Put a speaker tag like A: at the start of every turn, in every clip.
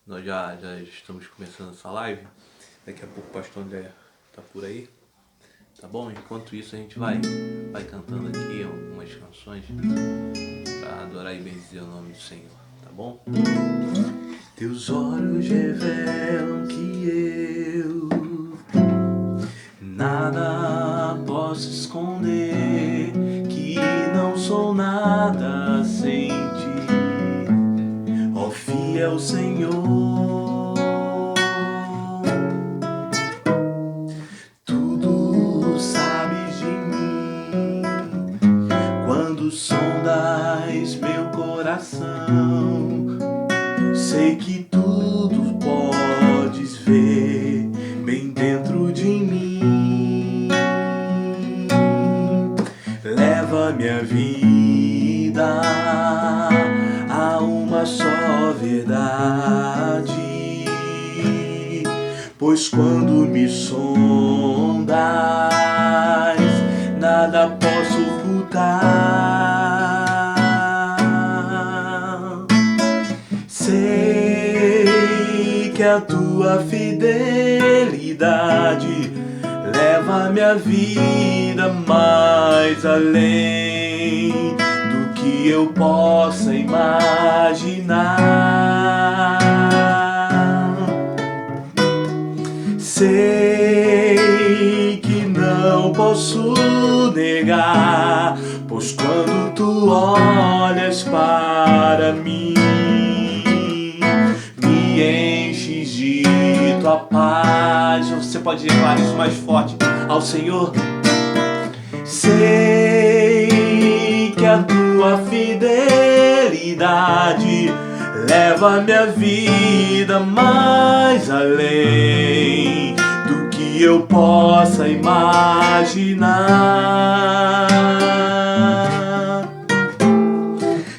A: Nós já estamos começando essa live. Daqui a pouco o pastor André tá por aí, tá bom? Enquanto isso a gente vai cantando aqui algumas canções para adorar e bendizer o nome do Senhor, tá bom? Teus olhos revelam que eu nada posso esconder, que não sou nada sem ti, ó fiel Senhor. Tudo sabes de mim, quando sondas meu coração, sei que tudo podes ver bem dentro de mim. Leva minha vida a uma só verdade, pois quando me sondas, nada posso ocultar. Sei que a tua fidelidade leva minha vida mais além do que eu possa imaginar. Sei que não posso negar, pois quando tu olhas para mim, me enches de tua paz. Você pode levar isso mais forte ao Senhor. Sei que a tua fidelidade leva minha vida mais além do que eu possa imaginar.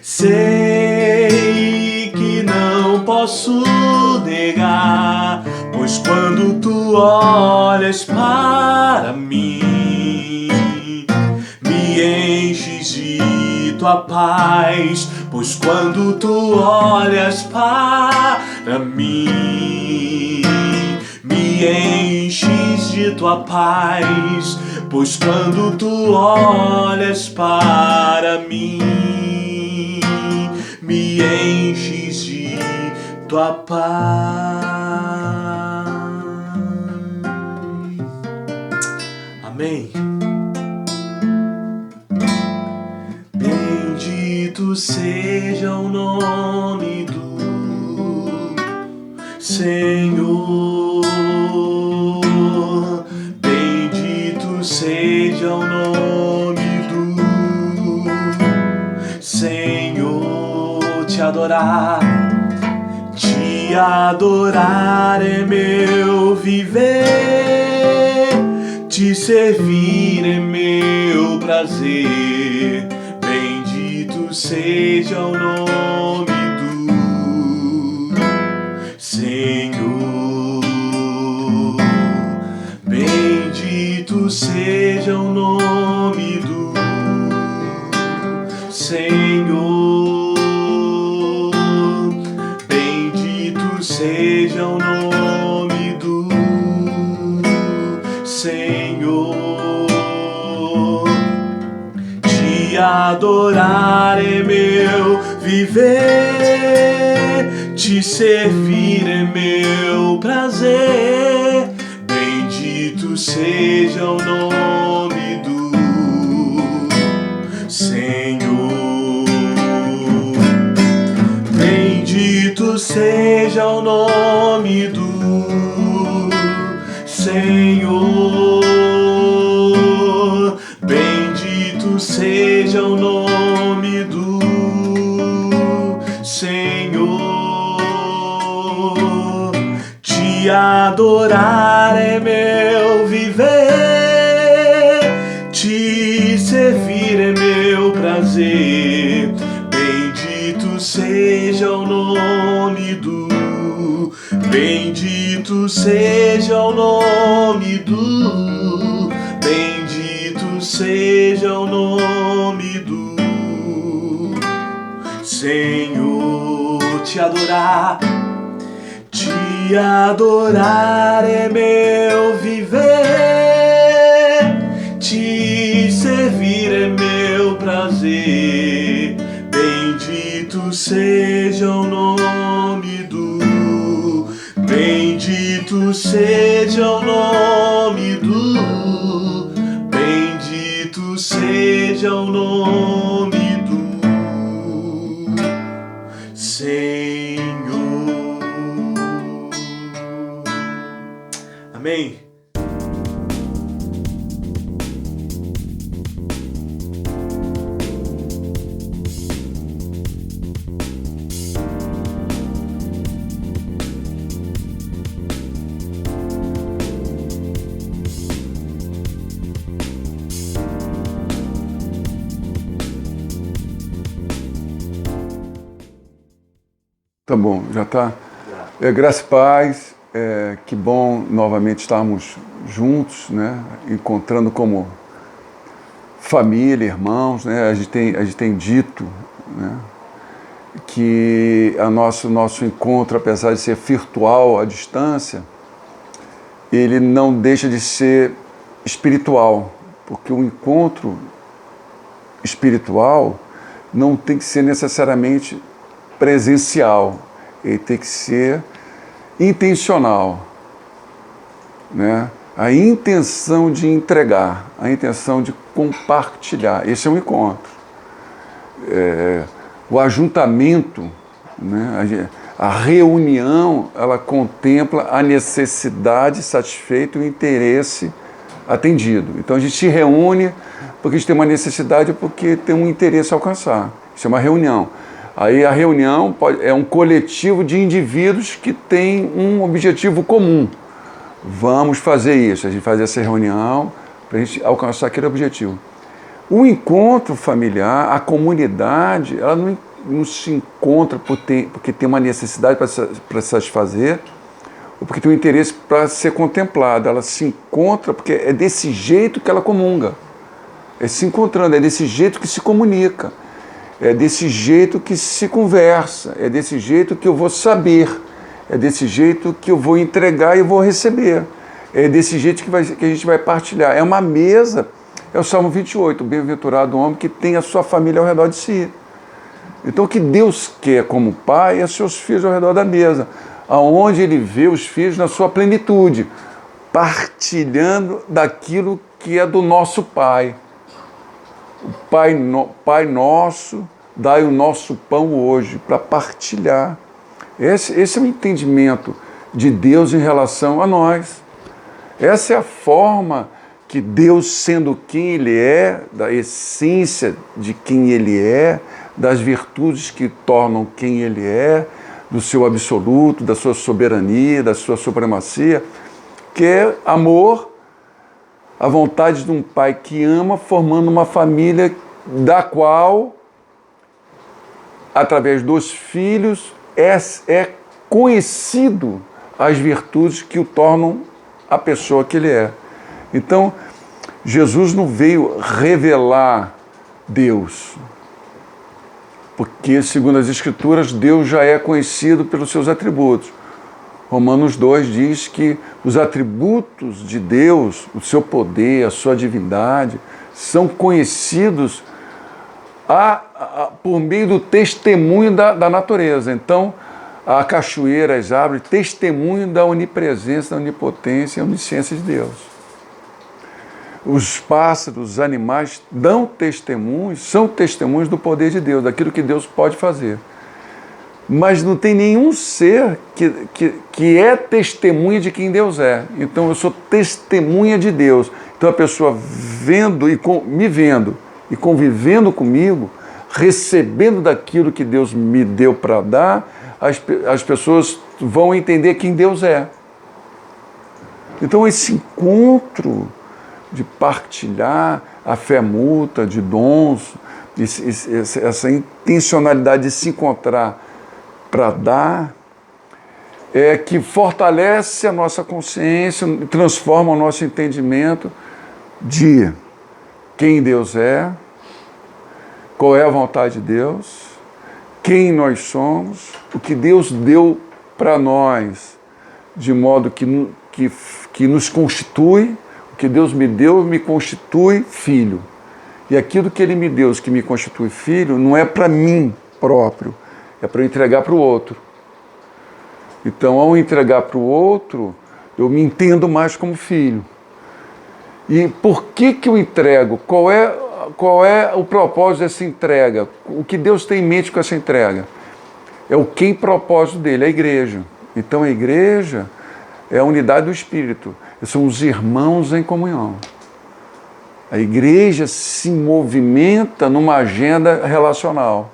A: Sei que não posso negar, pois quando tu olhas para mim, me enches de tua paz. Pois quando tu olhas para mim, me enches de tua paz. Pois quando tu olhas para mim, me enches de tua paz. Amém. Bendito seja o nome do Senhor. Bendito seja o nome do Senhor. Te adorar é meu viver, te servir é meu prazer. Bendito seja o nome do Senhor. Bendito seja o nome do Senhor. Bendito seja o nome do Senhor. Te adorar é meu viver, te servir é meu prazer. Bendito seja o nome do Senhor. Bendito seja o nome do Senhor. Bendito seja o nome do Senhor. Te adorar é meu viver, te servir é meu prazer. Bendito seja o nome do, bendito seja o nome do, bendito seja o nome do Senhor. Te Te adorar é meu viver, te servir é meu prazer. Bendito seja o nome do, bendito seja o nome do, bendito seja o nome do Senhor. Amém.
B: Tá bom, já tá. Graça e paz, que bom novamente estarmos juntos, né? Encontrando como família, irmãos, né? A gente tem dito, né? Que nosso encontro, apesar de ser virtual à distância, ele não deixa de ser espiritual, porque o encontro espiritual não tem que ser necessariamente presencial, ele tem que ser intencional, né? A intenção de entregar, a intenção de compartilhar, esse é um encontro. O ajuntamento, né? A reunião, ela contempla a necessidade satisfeita e o interesse atendido. Então a gente se reúne porque a gente tem uma necessidade, porque tem um interesse a alcançar. Isso é uma reunião. Aí a reunião é um coletivo de indivíduos que tem um objetivo comum. Vamos fazer isso, a gente faz essa reunião para a gente alcançar aquele objetivo. O encontro familiar, a comunidade, ela não se encontra porque tem uma necessidade para satisfazer, ou porque tem um interesse para ser contemplada. Ela se encontra porque é desse jeito que ela comunga. É se encontrando, é desse jeito que se comunica. É desse jeito que se conversa, é desse jeito que eu vou saber, é desse jeito que eu vou entregar e vou receber, é desse jeito que a gente vai partilhar. É uma mesa, é o Salmo 28, bem-aventurado o homem que tem a sua família ao redor de si. Então o que Deus quer como pai é seus filhos ao redor da mesa, aonde ele vê os filhos na sua plenitude, partilhando daquilo que é do nosso Pai. Pai nosso, dai o nosso pão hoje, para partilhar. Esse é o entendimento de Deus em relação a nós. Essa é a forma que Deus, sendo quem Ele é, da essência de quem Ele é, das virtudes que tornam quem Ele é, do seu absoluto, da sua soberania, da sua supremacia, que é amor, a vontade de um pai que ama, formando uma família da qual, através dos filhos, é conhecido as virtudes que o tornam a pessoa que ele é. Então, Jesus não veio revelar Deus, porque, segundo as Escrituras, Deus já é conhecido pelos seus atributos. Romanos 2 diz que os atributos de Deus, o seu poder, a sua divindade, são conhecidos por meio do testemunho da natureza. Então, a cachoeira, as árvores, testemunho da onipresença, da onipotência e onisciência de Deus. Os pássaros, os animais dão testemunhos, são testemunhos do poder de Deus, daquilo que Deus pode fazer. Mas não tem nenhum ser que é testemunha de quem Deus é. Então eu sou testemunha de Deus. Então a pessoa me vendo e convivendo comigo, recebendo daquilo que Deus me deu para dar, as pessoas vão entender quem Deus é. Então esse encontro de partilhar a fé mútua, de dons, essa intencionalidade de se encontrar para dar, é que fortalece a nossa consciência, transforma o nosso entendimento de quem Deus é, qual é a vontade de Deus, quem nós somos, o que Deus deu para nós de modo que nos constitui. O que Deus me deu me constitui filho. E aquilo que Ele me deu, que me constitui filho, não é para mim próprio, é para eu entregar para o outro. Então, ao entregar para o outro, eu me entendo mais como filho. E por que eu entrego? Qual é o propósito dessa entrega? O que Deus tem em mente com essa entrega? É o que propósito dele, a igreja. Então, a igreja é a unidade do Espírito. São os irmãos em comunhão. A igreja se movimenta numa agenda relacional.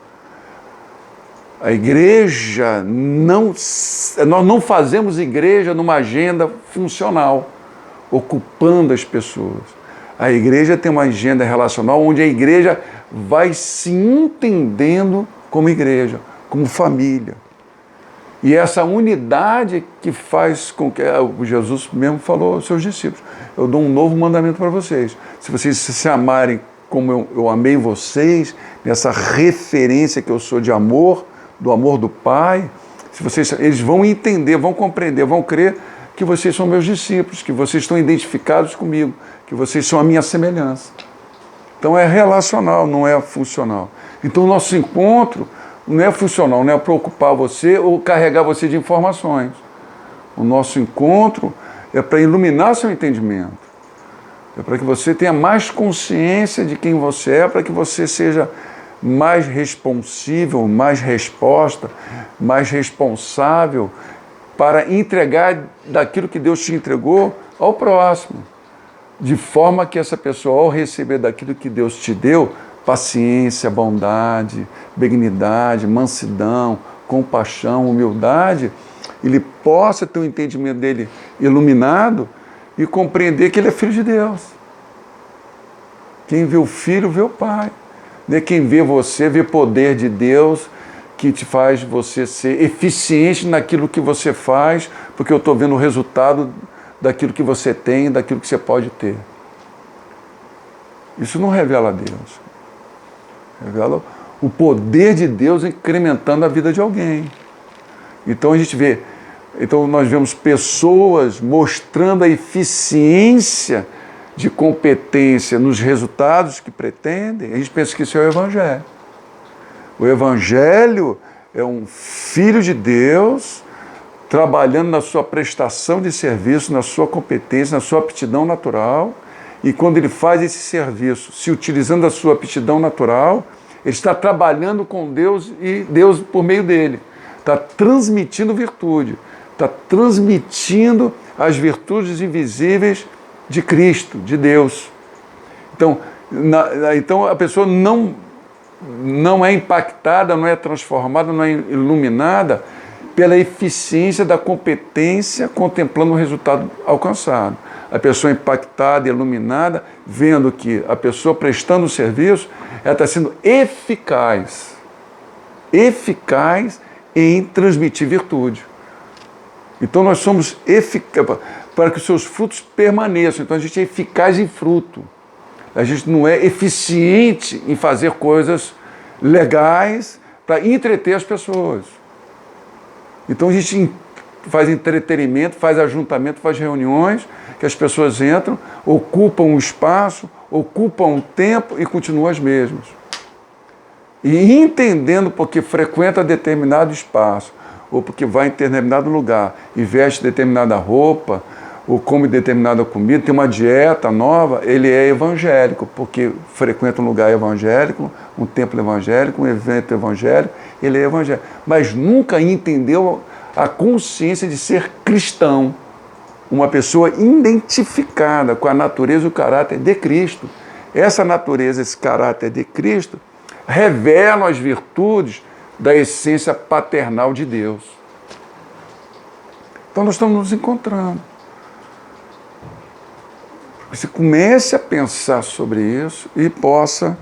B: A igreja nós não fazemos igreja numa agenda funcional, ocupando as pessoas. A igreja tem uma agenda relacional onde a igreja vai se entendendo como igreja, como família. E essa unidade que faz com que Jesus mesmo falou aos seus discípulos: eu dou um novo mandamento para vocês. Se vocês se amarem como eu amei vocês, nessa referência que eu sou de amor, do amor do Pai, eles vão entender, vão compreender, vão crer que vocês são meus discípulos, que vocês estão identificados comigo, que vocês são a minha semelhança. Então é relacional, não é funcional. Então o nosso encontro não é funcional, não é para ocupar você ou carregar você de informações. O nosso encontro é para iluminar seu entendimento. É para que você tenha mais consciência de quem você é, para que você seja mais responsível, mais resposta, mais responsável para entregar daquilo que Deus te entregou ao próximo. De forma que essa pessoa, ao receber daquilo que Deus te deu, paciência, bondade, benignidade, mansidão, compaixão, humildade, ele possa ter o entendimento dele iluminado e compreender que ele é filho de Deus. Quem vê o filho, vê o Pai. Quem vê você, vê o poder de Deus que te faz você ser eficiente naquilo que você faz, porque eu estou vendo o resultado daquilo que você tem, daquilo que você pode ter. Isso não revela Deus. Revela o poder de Deus incrementando a vida de alguém. Então nós vemos pessoas mostrando a eficiência de competência nos resultados que pretendem. A gente pensa que isso é o Evangelho. O Evangelho é um filho de Deus trabalhando na sua prestação de serviço, na sua competência, na sua aptidão natural. E quando ele faz esse serviço, se utilizando da sua aptidão natural, ele está trabalhando com Deus e Deus por meio dele. Está transmitindo virtude, está transmitindo as virtudes invisíveis de Cristo, de Deus. Então a pessoa não é impactada, não é transformada, não é iluminada pela eficiência da competência, contemplando o resultado alcançado. A pessoa impactada, iluminada, vendo que a pessoa prestando o serviço, ela está sendo eficaz em transmitir virtude. Então nós somos eficazes para que os seus frutos permaneçam. Então a gente é eficaz em fruto. A gente não é eficiente em fazer coisas legais para entreter as pessoas. Então a gente faz entretenimento, faz ajuntamento, faz reuniões, que as pessoas entram, ocupam um espaço, ocupam um tempo e continuam as mesmas. E entendendo porque frequenta determinado espaço, ou porque vai em determinado lugar e veste determinada roupa, ou come determinada comida, tem uma dieta nova, ele é evangélico, porque frequenta um lugar evangélico, um templo evangélico, um evento evangélico, ele é evangélico. Mas nunca entendeu a consciência de ser cristão, uma pessoa identificada com a natureza e o caráter de Cristo. Essa natureza, esse caráter de Cristo, revelam as virtudes da essência paternal de Deus. Então nós estamos nos encontrando. Você comece a pensar sobre isso e possa,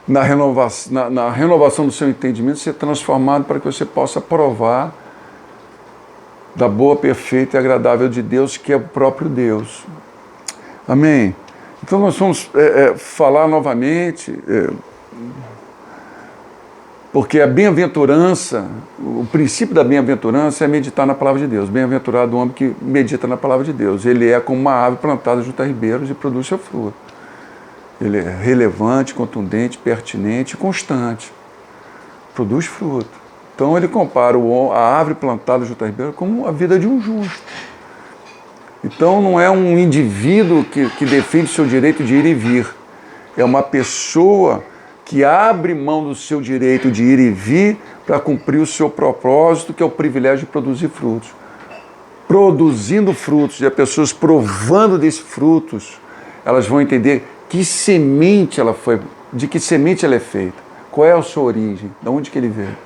B: na renovação do seu entendimento, ser transformado para que você possa provar da boa, perfeita e agradável de Deus, que é o próprio Deus. Amém? Então nós vamos falar novamente Porque a bem-aventurança, o princípio da bem-aventurança é meditar na palavra de Deus. Bem-aventurado o homem que medita na palavra de Deus. Ele é como uma árvore plantada junto a ribeiros e produz seu fruto. Ele é relevante, contundente, pertinente e constante. Produz fruto. Então ele compara a árvore plantada junto a ribeiros como a vida de um justo. Então não é um indivíduo que defende o seu direito de ir e vir. É uma pessoa que abre mão do seu direito de ir e vir para cumprir o seu propósito, que é o privilégio de produzir frutos. Produzindo frutos, e as pessoas provando desses frutos, elas vão entender que semente ela foi, de que semente ela é feita, qual é a sua origem, de onde que ele veio.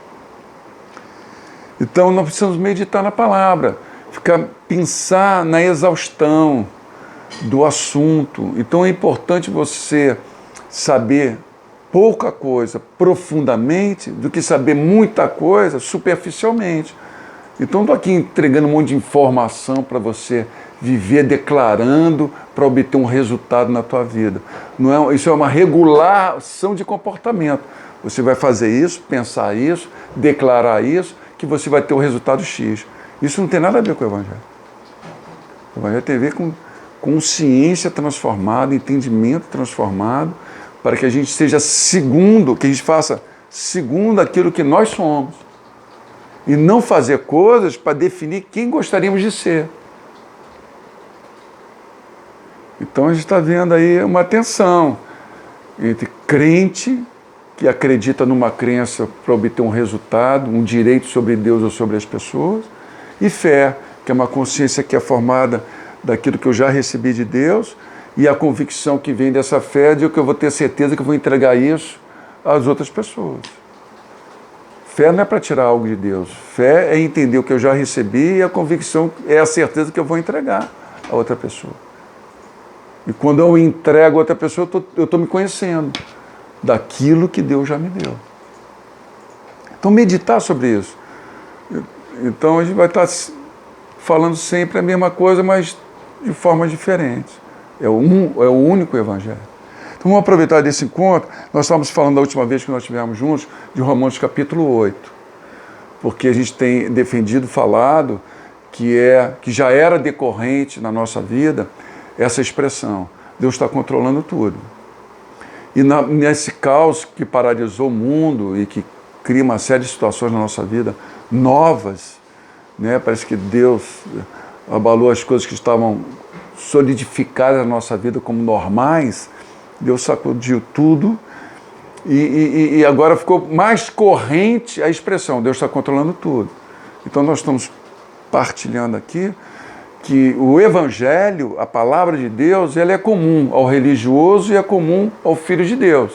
B: Então nós precisamos meditar na palavra, pensar na exaustão do assunto. Então é importante você saber pouca coisa profundamente do que saber muita coisa superficialmente. Então estou aqui entregando um monte de informação para você viver declarando para obter um resultado na tua vida. Não é, isso é uma regulação de comportamento. Você vai fazer isso, pensar isso, declarar isso, que você vai ter o resultado X. Isso não tem nada a ver com o Evangelho. O Evangelho tem a ver com consciência transformada, entendimento transformado, para que a gente seja segundo, que a gente faça segundo aquilo que nós somos. E não fazer coisas para definir quem gostaríamos de ser. Então a gente está vendo aí uma tensão entre crente, que acredita numa crença para obter um resultado, um direito sobre Deus ou sobre as pessoas, e fé, que é uma consciência que é formada daquilo que eu já recebi de Deus, e a convicção que vem dessa fé de que eu vou ter certeza que eu vou entregar isso às outras pessoas. Fé não é para tirar algo de Deus. Fé é entender o que eu já recebi e a convicção é a certeza que eu vou entregar a outra pessoa. E quando eu entrego a outra pessoa, eu estou me conhecendo daquilo que Deus já me deu. Então, meditar sobre isso. Então, a gente vai estar falando sempre a mesma coisa, mas de formas diferentes. É o único Evangelho. Então vamos aproveitar desse encontro. Nós estávamos falando da última vez que nós estivemos juntos de Romanos capítulo 8, porque a gente tem defendido, falado, que já era decorrente na nossa vida essa expressão: Deus está controlando tudo. E nesse caos que paralisou o mundo e que cria uma série de situações na nossa vida novas, né? Parece que Deus abalou as coisas que estavam solidificadas na nossa vida como normais. Deus sacudiu tudo e agora ficou mais corrente a expressão: Deus está controlando tudo. Então nós estamos partilhando aqui que o Evangelho, a palavra de Deus, ela é comum ao religioso e é comum ao Filho de Deus.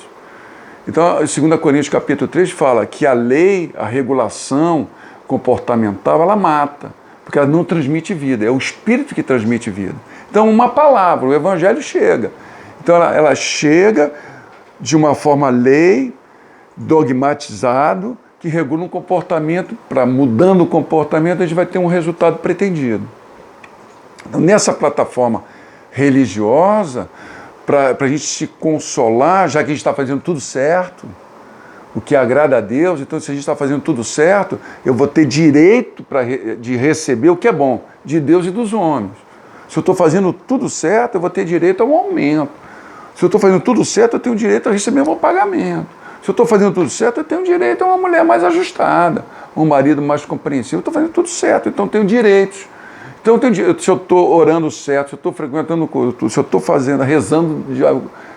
B: Então, 2 Coríntios capítulo 3 fala que a lei, a regulação comportamental, ela mata, porque ela não transmite vida, é o Espírito que transmite vida. Então, uma palavra, o Evangelho chega. Então, ela chega de uma forma lei, dogmatizado, que regula um comportamento. Para mudando o comportamento, a gente vai ter um resultado pretendido. Então, nessa plataforma religiosa, para a gente se consolar, já que a gente está fazendo tudo certo, o que agrada a Deus, então se a gente está fazendo tudo certo, eu vou ter direito de receber o que é bom, de Deus e dos homens. Se eu estou fazendo tudo certo, eu vou ter direito a um aumento. Se eu estou fazendo tudo certo, eu tenho direito a receber um pagamento. Se eu estou fazendo tudo certo, eu tenho direito a uma mulher mais ajustada, um marido mais compreensivo. Eu estou fazendo tudo certo, então eu tenho direitos. Então, se eu estou orando certo, se eu estou frequentando o culto, se eu estou rezando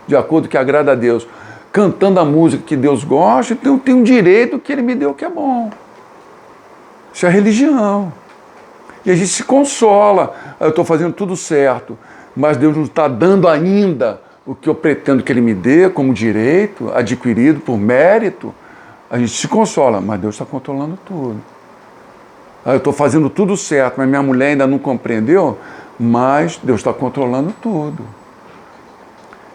B: de acordo com o que agrada a Deus, cantando a música que Deus gosta, então eu tenho um direito que Ele me deu que é bom. Isso é religião. E a gente se consola: eu estou fazendo tudo certo, mas Deus não está dando ainda o que eu pretendo que Ele me dê como direito, adquirido por mérito. A gente se consola, mas Deus está controlando tudo. Eu estou fazendo tudo certo, mas minha mulher ainda não compreendeu, mas Deus está controlando tudo.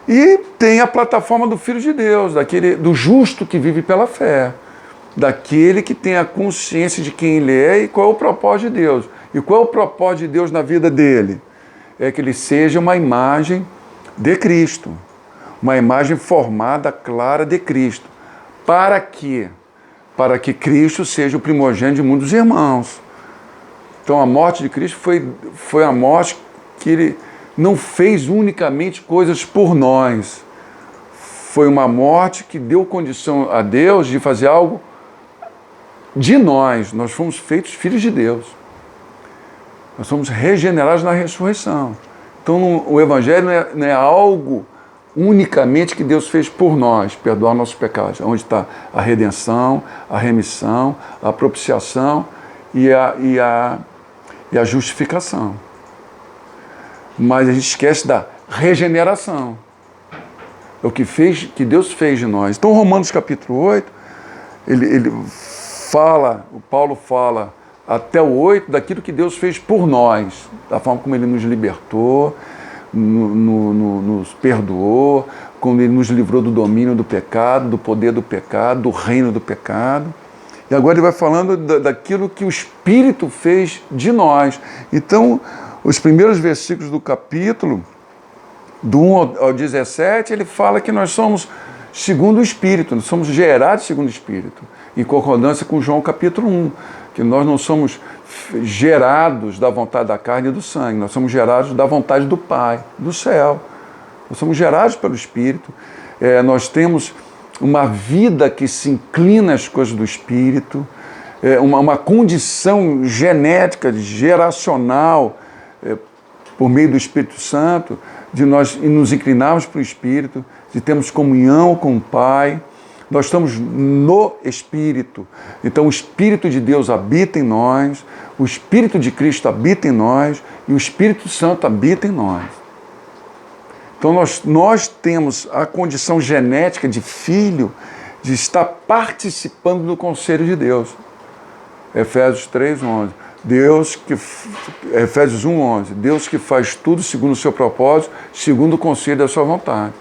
B: E tem a plataforma do Filho de Deus, do justo que vive pela fé, daquele que tem a consciência de quem ele é e qual é o propósito de Deus. E qual é o propósito de Deus na vida dele? É que ele seja uma imagem de Cristo, uma imagem formada, clara de Cristo, para que para que Cristo seja o primogênito de muitos irmãos. Então a morte de Cristo foi a morte que Ele não fez unicamente coisas por nós. Foi uma morte que deu condição a Deus de fazer algo de nós. Nós fomos feitos filhos de Deus. Nós somos regenerados na ressurreição. Então o Evangelho não é algo unicamente que Deus fez por nós, perdoar nossos pecados. Onde está a redenção, a remissão, a propiciação e a justificação. Mas a gente esquece da regeneração. É o que Deus fez de nós. Então, Romanos capítulo 8, o Paulo fala até o 8 daquilo que Deus fez por nós, da forma como Ele nos libertou, nos perdoou, como Ele nos livrou do domínio do pecado, do poder do pecado, do reino do pecado. E agora ele vai falando daquilo que o Espírito fez de nós. Então, os primeiros versículos do capítulo, do 1 ao 17, ele fala que nós somos segundo o Espírito, nós somos gerados segundo o Espírito, em concordância com João capítulo 1, que nós não somos gerados da vontade da carne e do sangue, nós somos gerados da vontade do Pai, do céu. Nós somos gerados pelo Espírito, nós temos uma vida que se inclina às coisas do Espírito, uma condição genética, geracional, por meio do Espírito Santo, de nós nos inclinarmos para o Espírito, de termos comunhão com o Pai. Nós estamos no Espírito. Então o Espírito de Deus habita em nós, o Espírito de Cristo habita em nós e o Espírito Santo habita em nós. Então nós temos a condição genética de filho, de estar participando do conselho de Deus. Efésios 3:11. Efésios 1:11. Deus que faz tudo segundo o seu propósito, segundo o conselho da sua vontade.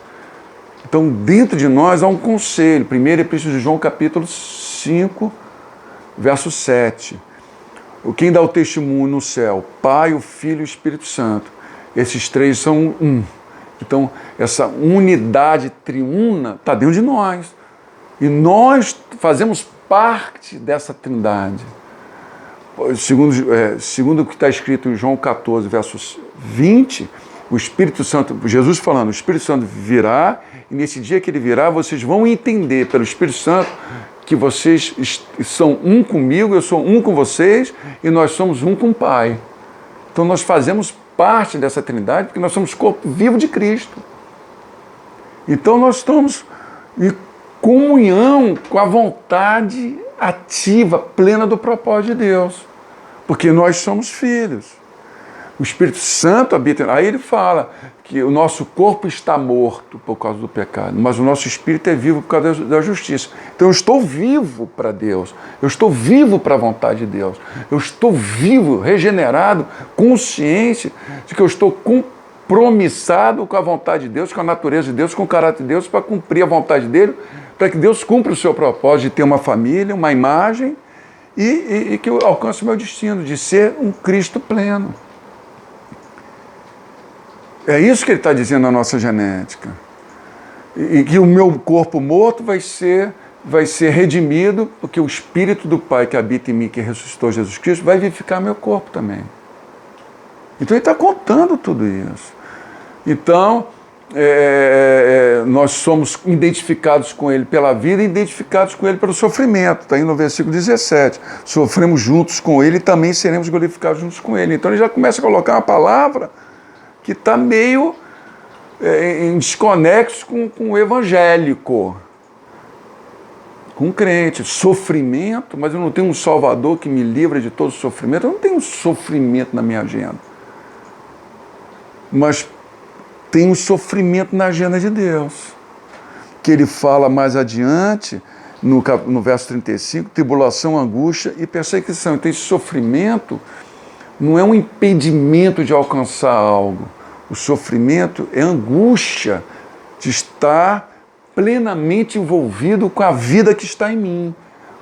B: Então, dentro de nós há um conselho. Primeira Epístola de João, capítulo 5, verso 7. Quem dá o testemunho no céu? Pai, o Filho e o Espírito Santo. Esses três são um. Então, essa unidade triuna está dentro de nós. E nós fazemos parte dessa trindade. Segundo o que está escrito em João 14, versos 20, o Espírito Santo, Jesus falando, o Espírito Santo virá, e nesse dia que ele virá, vocês vão entender pelo Espírito Santo que vocês são um comigo, eu sou um com vocês, e nós somos um com o Pai. Então nós fazemos parte dessa trindade, porque nós somos corpo vivo de Cristo. Então nós estamos em comunhão com a vontade ativa, plena do propósito de Deus. Porque nós somos filhos. O Espírito Santo habita. Aí ele fala que o nosso corpo está morto por causa do pecado, mas o nosso espírito é vivo por causa da justiça. Então eu estou vivo para Deus, eu estou vivo para a vontade de Deus, eu estou vivo, regenerado, consciente de que eu estou compromissado com a vontade de Deus, com a natureza de Deus, com o caráter de Deus, para cumprir a vontade dele, para que Deus cumpra o seu propósito de ter uma família, uma imagem e que eu alcance o meu destino, de ser um Cristo pleno. É isso que ele está dizendo na nossa genética. E que o meu corpo morto vai ser redimido, porque o Espírito do Pai que habita em mim, que ressuscitou Jesus Cristo, vai vivificar meu corpo também. Então ele está contando tudo isso. Então, nós somos identificados com ele pela vida e identificados com ele pelo sofrimento. Está aí no versículo 17. Sofremos juntos com ele e também seremos glorificados juntos com ele. Então ele já começa a colocar uma palavra que está meio em desconexo com o evangélico, com o crente. Sofrimento, mas eu não tenho um Salvador que me livra de todo sofrimento. Eu não tenho sofrimento na minha agenda. Mas tem um sofrimento na agenda de Deus, que ele fala mais adiante, no verso 35, tribulação, angústia e perseguição. Então esse sofrimento não é um impedimento de alcançar algo. O sofrimento é angústia de estar plenamente envolvido com a vida que está em mim.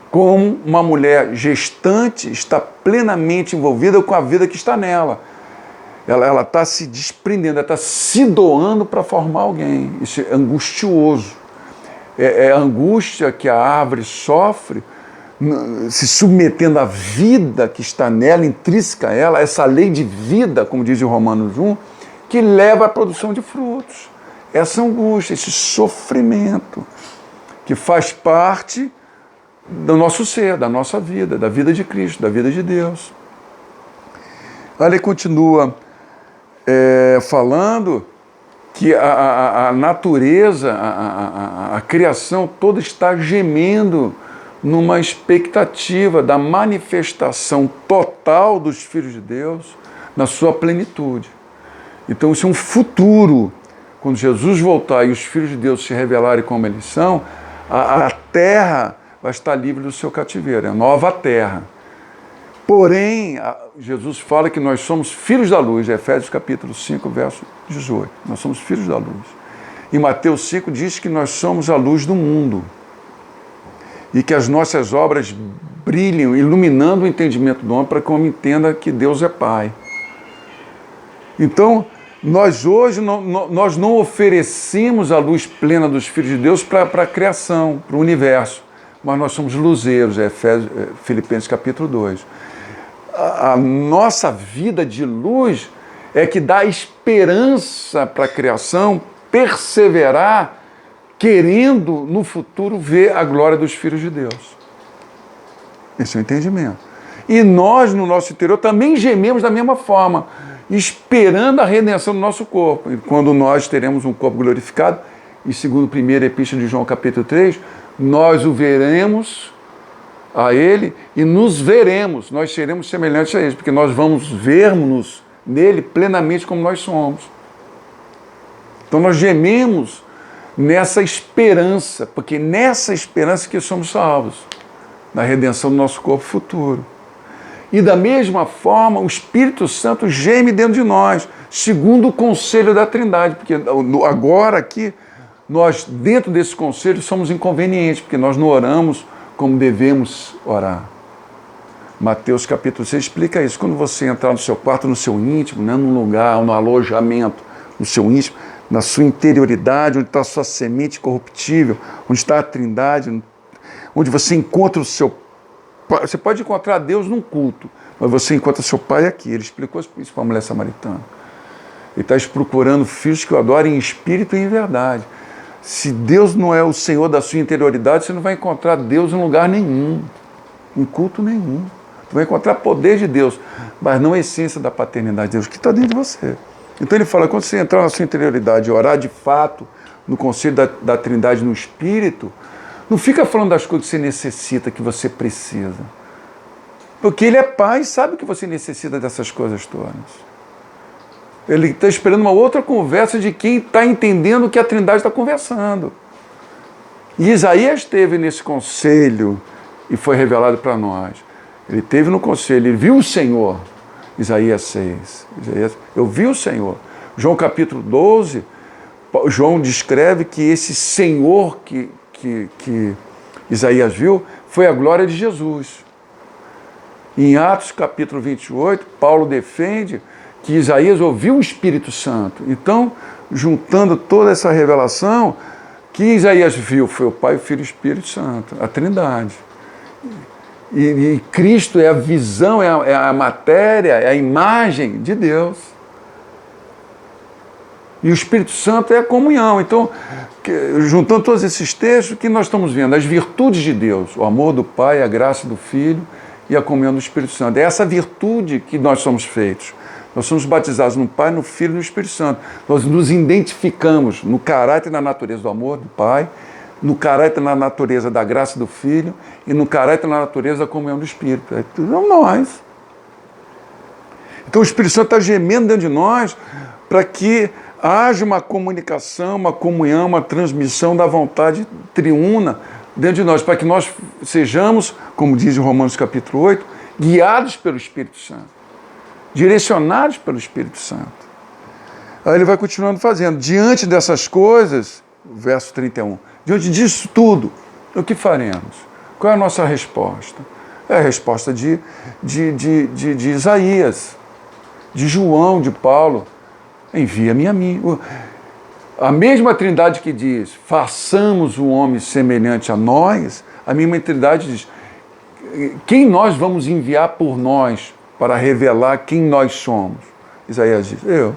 B: Como uma mulher gestante está plenamente envolvida com a vida que está nela. Ela está se desprendendo, ela está se doando para formar alguém. Isso é angustioso. É a angústia que a árvore sofre se submetendo à vida que está nela, intrínseca a ela, essa lei de vida, como diz em Romanos 1, que leva à produção de frutos. Essa angústia, esse sofrimento, que faz parte do nosso ser, da nossa vida, da vida de Cristo, da vida de Deus. Ele continua falando que a natureza, a criação toda está gemendo numa expectativa da manifestação total dos filhos de Deus na sua plenitude. Então isso é um futuro. Quando Jesus voltar e os filhos de Deus se revelarem como eles são, a terra vai estar livre do seu cativeiro, é a nova terra. Porém, Jesus fala que nós somos filhos da luz, Efésios capítulo 5, verso 18. Nós somos filhos da luz. E Mateus 5 diz que nós somos a luz do mundo. E que as nossas obras brilham, iluminando o entendimento do homem para que o homem entenda que Deus é Pai. Então, nós hoje nós não oferecemos a luz plena dos filhos de Deus para a criação, para o universo, mas nós somos luzeiros, Filipenses capítulo 2. A nossa vida de luz é que dá esperança para a criação perseverar, querendo no futuro ver a glória dos filhos de Deus. Esse é o entendimento. E nós, no nosso interior, também gememos da mesma forma, esperando a redenção do nosso corpo. E quando nós teremos um corpo glorificado, e segundo a primeira epístola de João capítulo 3, nós o veremos a Ele e nos veremos, nós seremos semelhantes a Ele, porque nós vamos ver-nos nele plenamente como nós somos. Então nós gememos nessa esperança, porque nessa esperança que somos salvos, na redenção do nosso corpo futuro. E da mesma forma, o Espírito Santo geme dentro de nós, segundo o conselho da Trindade, porque agora aqui, nós dentro desse conselho somos inconvenientes, porque nós não oramos como devemos orar. Mateus capítulo 6 explica isso. Quando você entrar no seu quarto, no seu íntimo, né, num lugar, no alojamento, no seu íntimo, na sua interioridade, onde está a sua semente corruptível, onde está a Trindade, onde você encontra o seu Pai. Você pode encontrar Deus num culto, mas você encontra seu Pai aqui. Ele explicou isso para a mulher samaritana. Ele está procurando filhos que o adorem em espírito e em verdade. Se Deus não é o Senhor da sua interioridade, você não vai encontrar Deus em lugar nenhum, em culto nenhum. Você vai encontrar poder de Deus, mas não a essência da paternidade de Deus, que está dentro de você. Então ele fala, quando você entrar na sua interioridade e orar de fato no conselho da Trindade no Espírito, não fica falando das coisas que você necessita, que você precisa. Porque Ele é Pai e sabe que você necessita dessas coisas todas. Ele está esperando uma outra conversa de quem está entendendo o que a Trindade está conversando. E Isaías esteve nesse conselho e foi revelado para nós. Ele esteve no conselho, ele viu o Senhor. Isaías 6. Eu vi o Senhor. João capítulo 12, João descreve que esse Senhor que Isaías viu foi a glória de Jesus. Em Atos capítulo 28, Paulo defende que Isaías ouviu o Espírito Santo. Então, juntando toda essa revelação, que Isaías viu foi o Pai, o Filho e o Espírito Santo, a Trindade. E Cristo é a visão, é a matéria, é a imagem de Deus. E o Espírito Santo é a comunhão. Então, juntando todos esses textos, o que nós estamos vendo? As virtudes de Deus, o amor do Pai, a graça do Filho e a comunhão do Espírito Santo. É essa virtude que nós somos feitos. Nós somos batizados no Pai, no Filho e no Espírito Santo. Nós nos identificamos no caráter e na natureza do amor do Pai, no caráter e na natureza da graça do Filho e no caráter e na natureza da comunhão do Espírito. É tudo nós. Então o Espírito Santo está gemendo dentro de nós para que haja uma comunicação, uma comunhão, uma transmissão da vontade triuna dentro de nós, para que nós sejamos, como diz em Romanos capítulo 8, guiados pelo Espírito Santo, direcionados pelo Espírito Santo. Aí ele vai continuando fazendo. Diante dessas coisas, verso 31, diante disso tudo, o que faremos? Qual é a nossa resposta? É a resposta de Isaías, de João, de Paulo. Envia-me a mim. A mesma Trindade que diz, façamos o homem semelhante a nós, a mesma Trindade diz, quem nós vamos enviar por nós para revelar quem nós somos? Isaías diz, eu.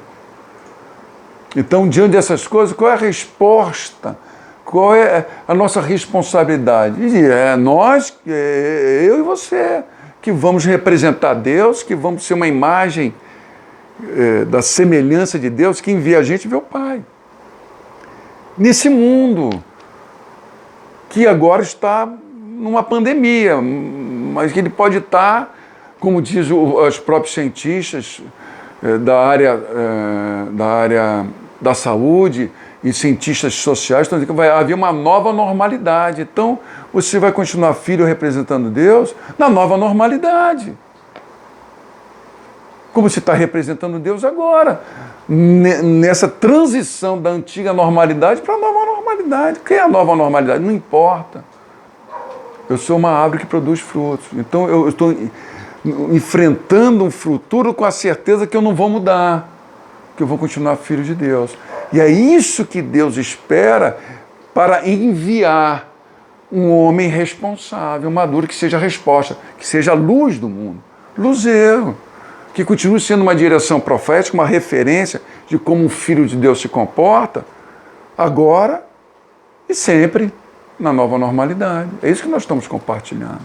B: Então, diante dessas coisas, qual é a resposta? Qual é a nossa responsabilidade? É nós, eu e você, que vamos representar Deus, que vamos ser uma imagem da semelhança de Deus, que envia a gente ver o Pai. Nesse mundo que agora está numa pandemia, mas que ele pode estar, como diz os próprios cientistas da área da saúde e cientistas sociais, estão dizendo que vai haver uma nova normalidade. Então, você vai continuar filho representando Deus na nova normalidade. Como se está representando Deus agora, nessa transição da antiga normalidade para a nova normalidade. O que é a nova normalidade? Não importa. Eu sou uma árvore que produz frutos. Então, eu estou enfrentando um futuro com a certeza que eu não vou mudar, que eu vou continuar filho de Deus. E é isso que Deus espera para enviar um homem responsável, maduro, que seja a resposta, que seja a luz do mundo, luzeiro, que continue sendo uma direção profética, uma referência de como um filho de Deus se comporta, agora e sempre na nova normalidade. É isso que nós estamos compartilhando.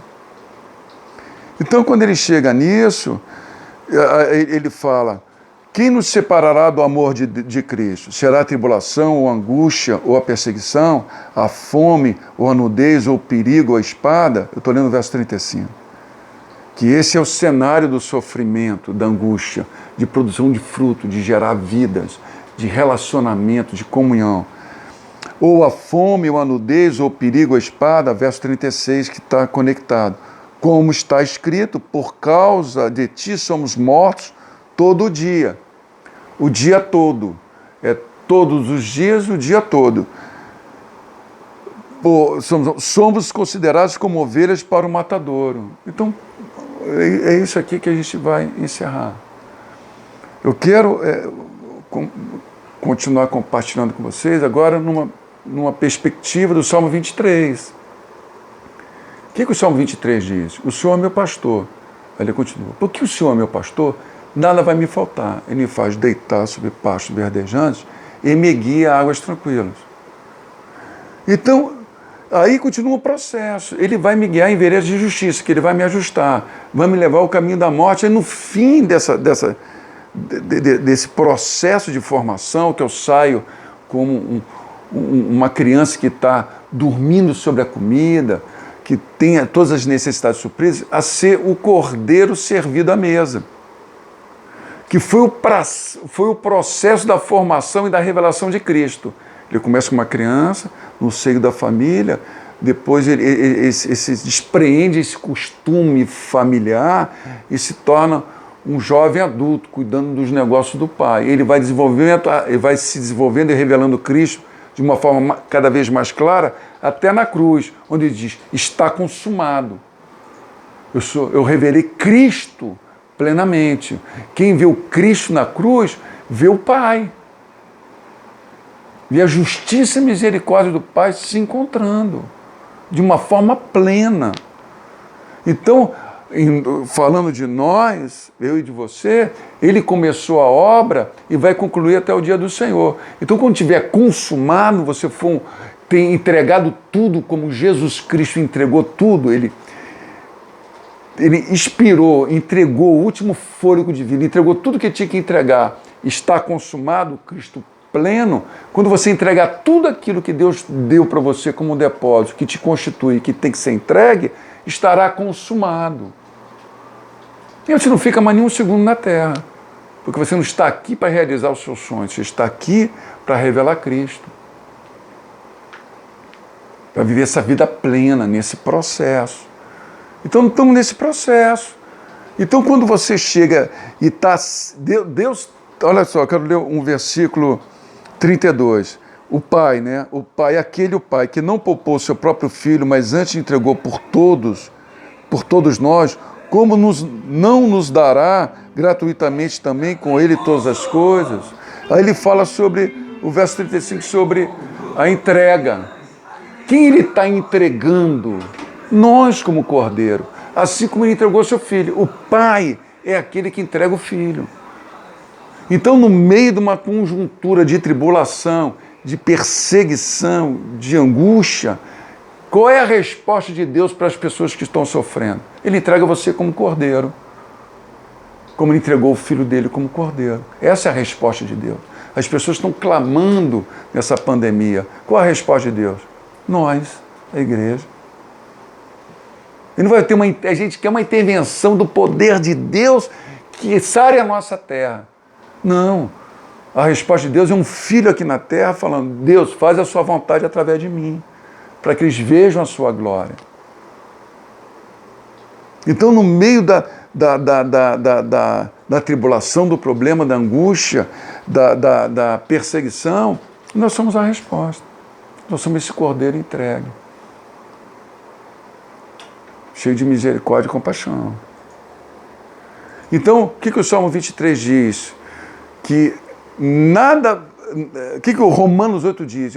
B: Então, quando ele chega nisso, ele fala, quem nos separará do amor de Cristo? Será a tribulação, ou a angústia, ou a perseguição, a fome, ou a nudez, ou o perigo, ou a espada? Eu estou lendo o verso 35. Que esse é o cenário do sofrimento, da angústia, de produção de fruto, de gerar vidas, de relacionamento, de comunhão. Ou a fome, ou a nudez, ou o perigo, ou a espada, verso 36, que está conectado. Como está escrito, por causa de ti somos mortos todo dia. O dia todo. É todos os dias, o dia todo. Somos considerados como ovelhas para o matadouro. Então, é isso aqui que a gente vai encerrar. Eu quero continuar compartilhando com vocês agora numa perspectiva do Salmo 23. O que o Salmo 23 diz? O Senhor é meu pastor. Ele continua. Porque o Senhor é meu pastor, nada vai me faltar. Ele me faz deitar sobre pastos verdejantes e me guia a águas tranquilas. Então, aí continua o processo. Ele vai me guiar em veredas de justiça, que ele vai me ajustar, vai me levar ao caminho da morte. E no fim desse processo de formação, que eu saio como uma criança que está dormindo sobre a comida, que tenha todas as necessidades supridas, a ser o cordeiro servido à mesa. Que foi o processo da formação e da revelação de Cristo. Ele começa com uma criança, no seio da família, depois ele se despreende esse costume familiar e se torna um jovem adulto, cuidando dos negócios do pai. Ele vai se desenvolvendo e revelando Cristo de uma forma cada vez mais clara, até na cruz, onde ele diz, está consumado. Eu revelei Cristo plenamente. Quem vê o Cristo na cruz, vê o Pai. Vê a justiça e a misericórdia do Pai se encontrando de uma forma plena. Então, falando de nós, eu e de você, ele começou a obra e vai concluir até o dia do Senhor. Então, quando tiver consumado, você ter entregado tudo como Jesus Cristo entregou tudo, ele expirou, entregou o último fôlego de vida, entregou tudo que tinha que entregar. Está consumado, Cristo pleno. Quando você entregar tudo aquilo que Deus deu para você como um depósito, que te constitui, que tem que ser entregue, estará consumado. E você não fica mais nenhum segundo na terra, porque você não está aqui para realizar os seus sonhos, você está aqui para revelar Cristo, para viver essa vida plena, nesse processo. Então, estamos nesse processo. Então, quando você chega e está... Deus, olha só, eu quero ler um versículo 32. O Pai, né? O Pai que não poupou seu próprio Filho, mas antes entregou por todos nós, como não nos dará gratuitamente também com Ele todas as coisas? Aí ele fala sobre, o verso 35, sobre a entrega. Quem Ele está entregando? Nós como cordeiro. assim como ele entregou seu filho. O pai é aquele que entrega o filho. Então, no meio de uma conjuntura de tribulação, de perseguição, de angústia, qual é a resposta de Deus para as pessoas que estão sofrendo? Ele entrega você como cordeiro, como ele entregou o filho dele como cordeiro. Essa é a resposta de Deus. As pessoas estão clamando nessa pandemia. Qual a resposta de Deus? Nós, a igreja. E não vai ter a gente quer uma intervenção do poder de Deus que sare a nossa terra. Não. A resposta de Deus é um filho aqui na terra falando: Deus, faz a sua vontade através de mim, para que eles vejam a sua glória. Então, no meio da tribulação, do problema, da angústia, da perseguição, nós somos a resposta. Nós somos esse cordeiro entregue, cheio de misericórdia e compaixão. Então, o que o Salmo 23 diz? Que nada... O que o Romanos 8 diz?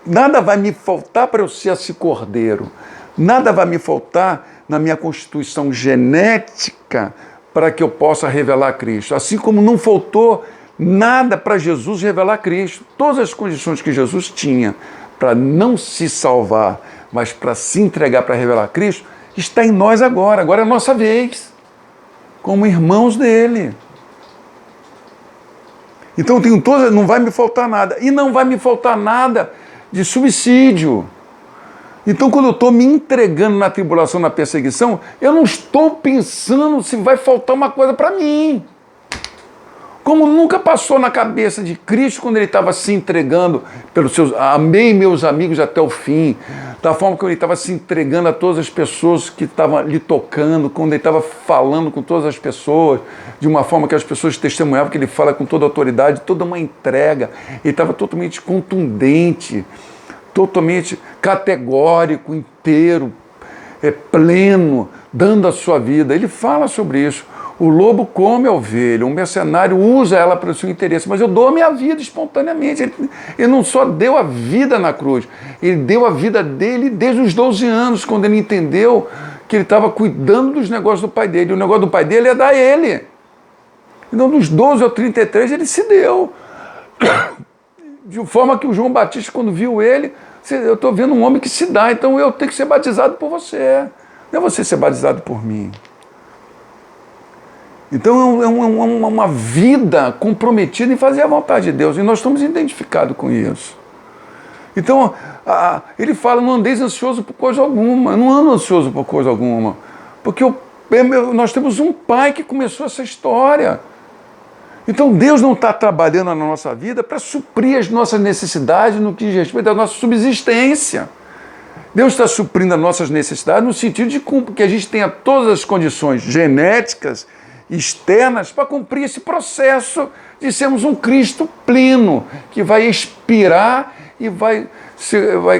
B: Nada vai me faltar para eu ser esse cordeiro. Nada vai me faltar na minha constituição genética para que eu possa revelar Cristo. Assim como não faltou nada para Jesus revelar Cristo. Todas as condições que Jesus tinha para não se salvar, mas para se entregar para revelar Cristo, está em nós agora. Agora é a nossa vez, como irmãos dele. Então não vai me faltar nada. E não vai me faltar nada de subsídio. Então, quando eu estou me entregando na tribulação, na perseguição, eu não estou pensando se vai faltar uma coisa para mim. Como nunca passou na cabeça de Cristo quando ele estava se entregando pelos seus... Amei meus amigos até o fim. Da forma que ele estava se entregando a todas as pessoas que estavam lhe tocando, quando ele estava falando com todas as pessoas, de uma forma que as pessoas testemunhavam que ele fala com toda autoridade, toda uma entrega. Ele estava totalmente contundente, totalmente categórico, inteiro, pleno, dando a sua vida. Ele fala sobre isso. O lobo come a ovelha, um mercenário usa ela para o seu interesse, mas eu dou a minha vida espontaneamente. Ele não só deu a vida na cruz, ele deu a vida dele desde os 12 anos, quando ele entendeu que ele estava cuidando dos negócios do pai dele. O negócio do pai dele é dar ele. Então, dos 12 ao 33, ele se deu. De forma que o João Batista, quando viu ele, eu estou vendo um homem que se dá, então eu tenho que ser batizado por você. Não é você ser batizado por mim. Então é uma vida comprometida em fazer a vontade de Deus. E nós estamos identificados com isso. Então, ele fala: não andeis ansioso por coisa alguma. Eu não ando ansioso por coisa alguma. Porque nós temos um pai que começou essa história. Então Deus não está trabalhando na nossa vida para suprir as nossas necessidades no que diz respeito à nossa subsistência. Deus está suprindo as nossas necessidades no sentido de que a gente tenha todas as condições genéticas externas para cumprir esse processo de sermos um Cristo pleno, que vai expirar e vai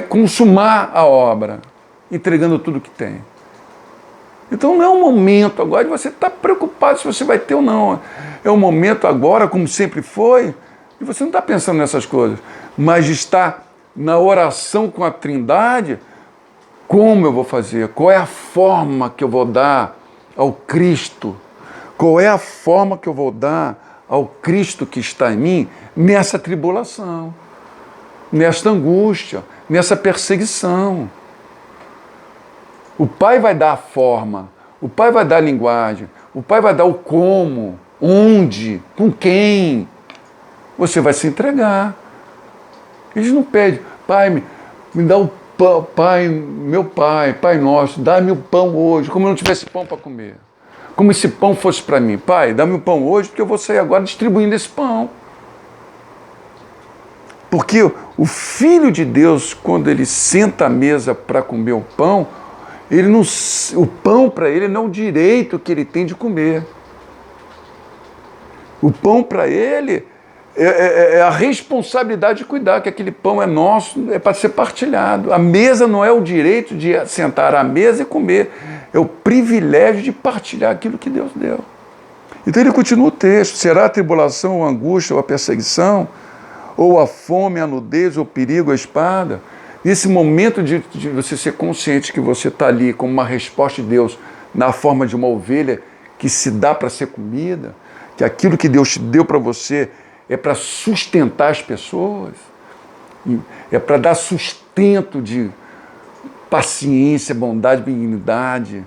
B: consumar a obra, entregando tudo que tem. Então não é um momento agora de você estar preocupado se você vai ter ou não. É um momento agora, como sempre foi, e você não está pensando nessas coisas, mas está na oração com a Trindade. Como eu vou fazer? Qual é a forma que eu vou dar ao Cristo? Qual é a forma que eu vou dar ao Cristo que está em mim nessa tribulação, nesta angústia, nessa perseguição? O Pai vai dar a forma, o Pai vai dar a linguagem, o Pai vai dar o como, onde, com quem. Você vai se entregar. Eles não pedem: Pai, me dá o pão, Pai nosso, dá-me o pão hoje, como eu não tivesse pão para comer. Como esse pão fosse para mim: Pai, dá-me o pão hoje, porque eu vou sair agora distribuindo esse pão. Porque o Filho de Deus, quando ele senta à mesa para comer o pão, o pão para ele não é o direito que ele tem de comer. O pão para ele é a responsabilidade de cuidar, que aquele pão é nosso, é para ser partilhado. A mesa não é o direito de sentar à mesa e comer, é o privilégio de partilhar aquilo que Deus deu. Então ele continua o texto: será a tribulação, ou a angústia, ou a perseguição, ou a fome, a nudez, ou o perigo, a espada? Nesse momento de você ser consciente que você está ali como uma resposta de Deus na forma de uma ovelha que se dá para ser comida, que aquilo que Deus te deu para você é para sustentar as pessoas, é para dar sustento de paciência, bondade, benignidade.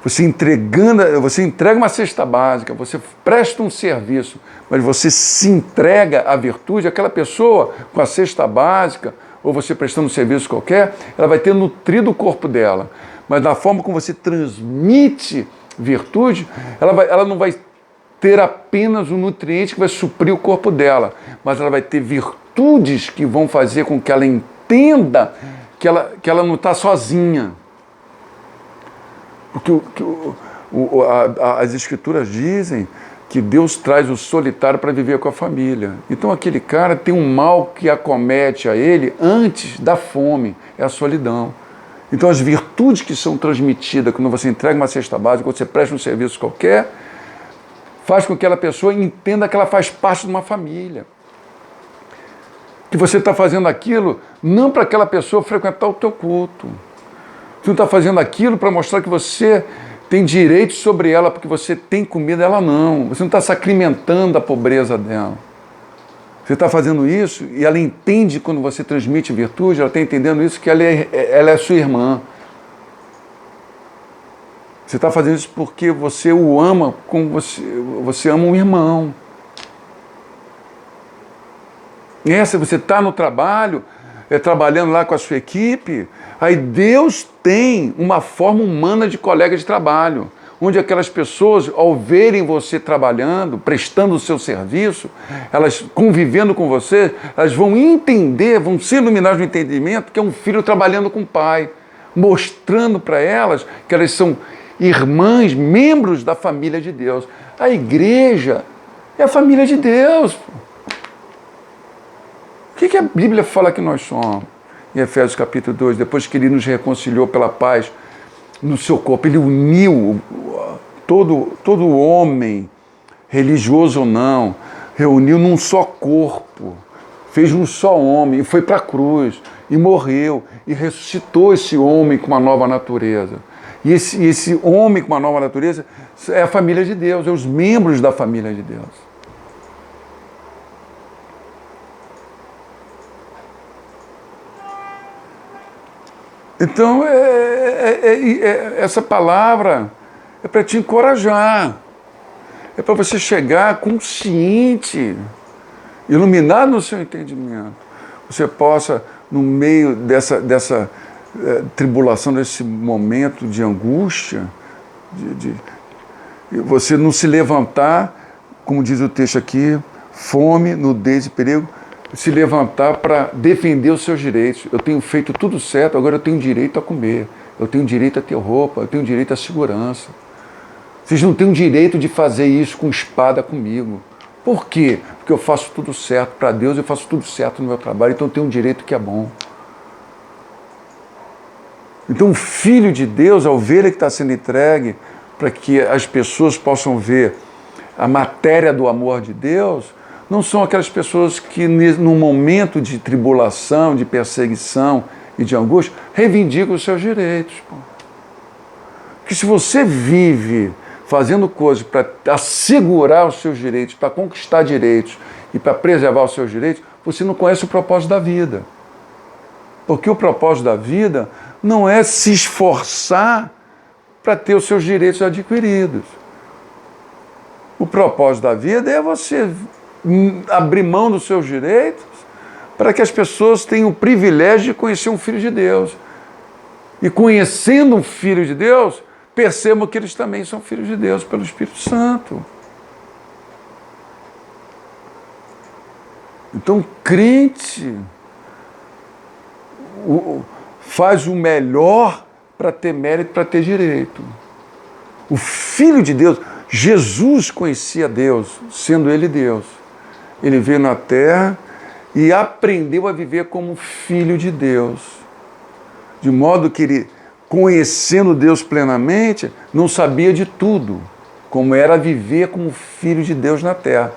B: Você entrega uma cesta básica, você presta um serviço, mas você se entrega à virtude, aquela pessoa com a cesta básica, ou você prestando um serviço qualquer, ela vai ter nutrido o corpo dela. Mas da forma como você transmite virtude, ela não vai ter apenas um nutriente que vai suprir o corpo dela, mas ela vai ter virtudes que vão fazer com que ela entenda que ela não está sozinha. Porque as Escrituras dizem que Deus traz o solitário para viver com a família. Então aquele cara tem um mal que acomete a ele antes da fome, é a solidão. Então as virtudes que são transmitidas quando você entrega uma cesta básica, quando você presta um serviço qualquer, faz com que aquela pessoa entenda que ela faz parte de uma família. Que você está fazendo aquilo não para aquela pessoa frequentar o teu culto. Você não está fazendo aquilo para mostrar que você tem direito sobre ela, porque você tem comida, ela não. Você não está sacramentando a pobreza dela. Você está fazendo isso e ela entende, quando você transmite virtude, ela está entendendo isso, que ela é sua irmã. Você está fazendo isso porque você o ama como você ama um irmão. Você está no trabalho, trabalhando lá com a sua equipe, aí Deus tem uma forma humana de colega de trabalho, onde aquelas pessoas, ao verem você trabalhando, prestando o seu serviço, elas convivendo com você, elas vão entender, vão ser iluminadas no entendimento que é um filho trabalhando com o pai, mostrando para elas que elas são irmãs, membros da família de Deus. A igreja é a família de Deus. O que a Bíblia fala que nós somos? Em Efésios capítulo 2, depois que ele nos reconciliou pela paz no seu corpo, ele uniu todo homem, religioso ou não, reuniu num só corpo, fez um só homem, e foi para a cruz, e morreu, e ressuscitou esse homem com uma nova natureza. E esse homem com uma nova natureza é a família de Deus, é os membros da família de Deus. Então, essa palavra é para te encorajar, é para você chegar consciente, iluminado no seu entendimento. Você possa, no meio dessa tribulação, desse momento de angústia, você não se levantar, como diz o texto aqui, fome, nudez e perigo, se levantar para defender os seus direitos. Eu tenho feito tudo certo, agora eu tenho direito a comer, eu tenho direito a ter roupa, eu tenho direito à segurança. Vocês não têm o direito de fazer isso com espada comigo. Por quê? Porque eu faço tudo certo para Deus, eu faço tudo certo no meu trabalho, então eu tenho um direito que é bom. Então o Filho de Deus, a ovelha que está sendo entregue, para que as pessoas possam ver a matéria do amor de Deus, não são aquelas pessoas que, num momento de tribulação, de perseguição e de angústia, reivindicam os seus direitos. Porque se você vive fazendo coisas para assegurar os seus direitos, para conquistar direitos e para preservar os seus direitos, você não conhece o propósito da vida. Porque o propósito da vida não é se esforçar para ter os seus direitos adquiridos. O propósito da vida é você abrir mão dos seus direitos para que as pessoas tenham o privilégio de conhecer um Filho de Deus. E conhecendo um Filho de Deus, percebam que eles também são filhos de Deus pelo Espírito Santo. Então, o crente faz o melhor para ter mérito, para ter direito. O Filho de Deus, Jesus conhecia Deus, sendo Ele Deus. Ele veio na terra e aprendeu a viver como filho de Deus. De modo que ele, conhecendo Deus plenamente, não sabia de tudo, como era viver como filho de Deus na terra.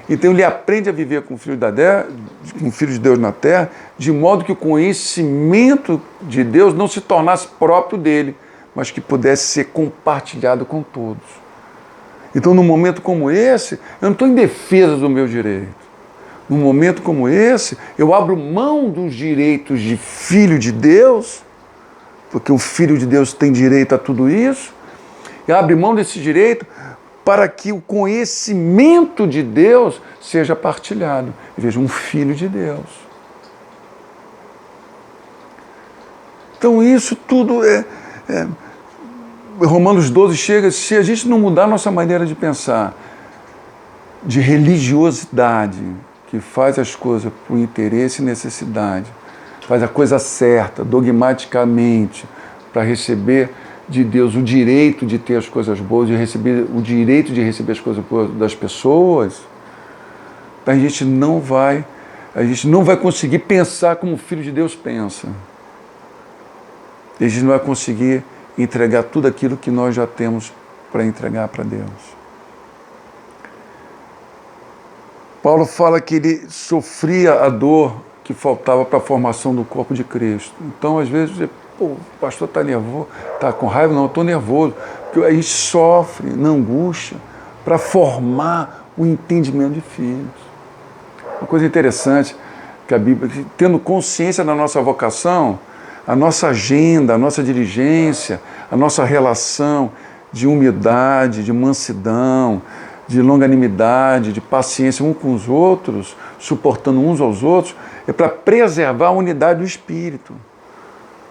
B: Então ele aprende a viver como filho de Deus na terra, de modo que o conhecimento de Deus não se tornasse próprio dele, mas que pudesse ser compartilhado com todos. Então, num momento como esse, eu não estou em defesa do meu direito. Num momento como esse, eu abro mão dos direitos de filho de Deus, porque o filho de Deus tem direito a tudo isso, e abre mão desse direito para que o conhecimento de Deus seja partilhado. Veja, um filho de Deus. Então isso tudo Romanos 12 chega, se a gente não mudar a nossa maneira de pensar, de religiosidade, que faz as coisas por interesse e necessidade, faz a coisa certa, dogmaticamente, para receber de Deus o direito de ter as coisas boas, de receber o direito de receber as coisas boas das pessoas, a gente não vai conseguir pensar como o Filho de Deus pensa. A gente não vai conseguir entregar tudo aquilo que nós já temos para entregar para Deus. Paulo fala que ele sofria a dor que faltava para a formação do corpo de Cristo. Então, às vezes, o pastor está nervoso, está com raiva? Não, eu estou nervoso. Porque a gente sofre na angústia para formar o entendimento de filhos. Uma coisa interessante, que a Bíblia, tendo consciência da nossa vocação, a nossa agenda, a nossa diligência, a nossa relação de humildade, de mansidão, de longanimidade, de paciência uns com os outros, suportando uns aos outros, é para preservar a unidade do Espírito.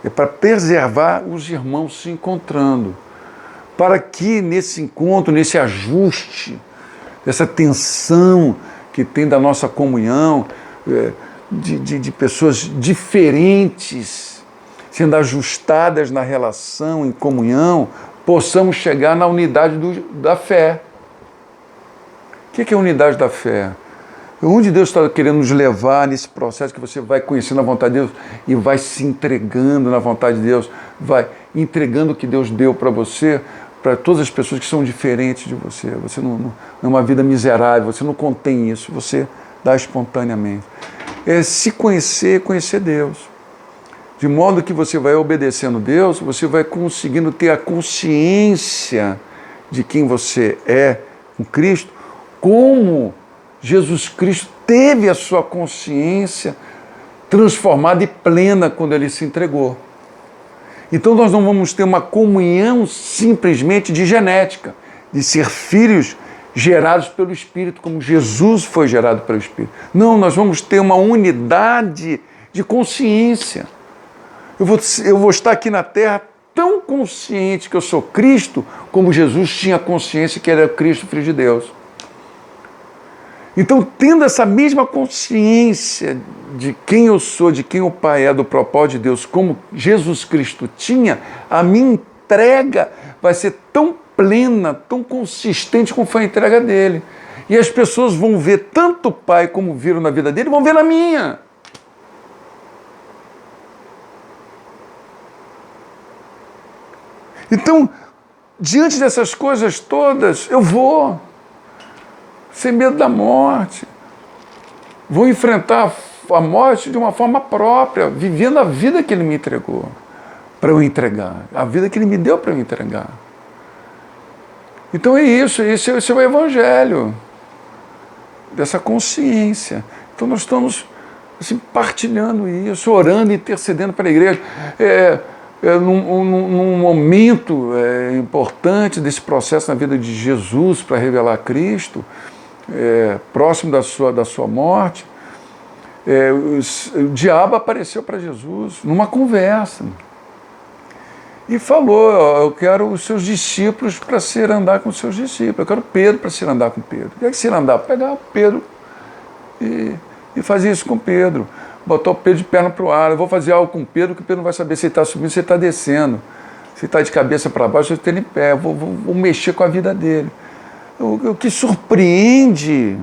B: É para preservar os irmãos se encontrando. Para que nesse encontro, nesse ajuste, essa tensão que tem da nossa comunhão, de pessoas diferentes, sendo ajustadas na relação, em comunhão, possamos chegar na unidade da fé. O que é a unidade da fé? Onde Deus está querendo nos levar nesse processo que você vai conhecendo a vontade de Deus e vai se entregando na vontade de Deus, vai entregando o que Deus deu para você, para todas as pessoas que são diferentes de você. Você não é uma vida miserável, você não contém isso, você dá espontaneamente. É se conhecer, conhecer Deus. De modo que você vai obedecendo Deus, você vai conseguindo ter a consciência de quem você é com Cristo, como Jesus Cristo teve a sua consciência transformada e plena quando Ele se entregou. Então nós não vamos ter uma comunhão simplesmente de genética, de ser filhos gerados pelo Espírito, como Jesus foi gerado pelo Espírito. Não, nós vamos ter uma unidade de consciência. Eu vou estar aqui na Terra tão consciente que eu sou Cristo, como Jesus tinha consciência que ele era Cristo, Filho de Deus. Então, tendo essa mesma consciência de quem eu sou, de quem o Pai é, do propósito de Deus, como Jesus Cristo tinha, a minha entrega vai ser tão plena, tão consistente como foi a entrega dele. E as pessoas vão ver tanto o Pai como viram na vida dele, vão ver na minha. Então, diante dessas coisas todas, eu vou, sem medo da morte. Vou enfrentar a morte de uma forma própria, vivendo a vida que Ele me entregou para eu entregar, a vida que Ele me deu para eu entregar. Então é isso, esse é o Evangelho, dessa consciência. Então nós estamos assim, partilhando isso, orando, intercedendo para a igreja. Num momento importante desse processo na vida de Jesus para revelar Cristo, próximo da sua morte, o diabo apareceu para Jesus numa conversa e falou: eu quero os seus discípulos para ser andar com os seus discípulos, eu quero Pedro para ser andar com Pedro. O que é que ser andar? Pegar Pedro e fazer isso com Pedro. Botou o Pedro de perna para o ar. Eu vou fazer algo com o Pedro que o Pedro não vai saber se ele está subindo, se ele está descendo. Se ele está de cabeça para baixo, se ele está em pé. Vou mexer com a vida dele. O que surpreende,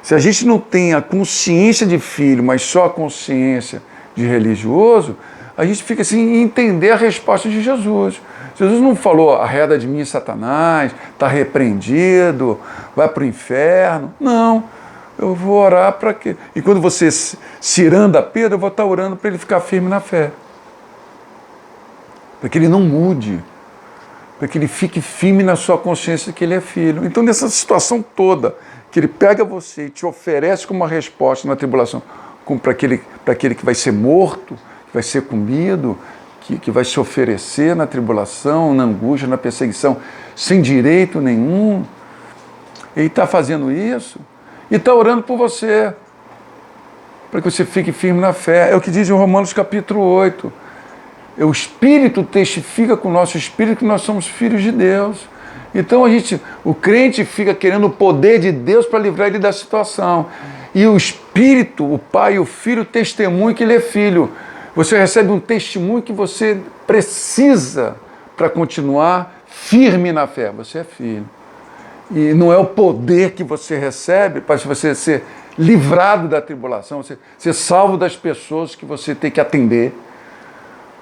B: se a gente não tem a consciência de filho, mas só a consciência de religioso, a gente fica assim em entender a resposta de Jesus. Jesus não falou: arreda de mim, Satanás, está repreendido, vai para o inferno. Não. Eu vou orar para quê? E quando você ciranda Pedro, eu vou estar orando para ele ficar firme na fé. para que ele não mude, para que ele fique firme na sua consciência que ele é filho. Então, nessa situação toda, que ele pega você e te oferece como uma resposta na tribulação, como para aquele que vai ser morto, que vai ser comido, que vai se oferecer na tribulação, na angústia, na perseguição, sem direito nenhum. Ele está fazendo isso e está orando por você, para que você fique firme na fé. É o que diz em Romanos capítulo 8. O Espírito testifica com o nosso Espírito que nós somos filhos de Deus. Então o crente fica querendo o poder de Deus para livrar ele da situação. E o Espírito, o Pai e o Filho testemunham que ele é filho. Você recebe um testemunho que você precisa para continuar firme na fé. Você é filho. E não é o poder que você recebe para você ser livrado da tribulação, você ser salvo das pessoas que você tem que atender.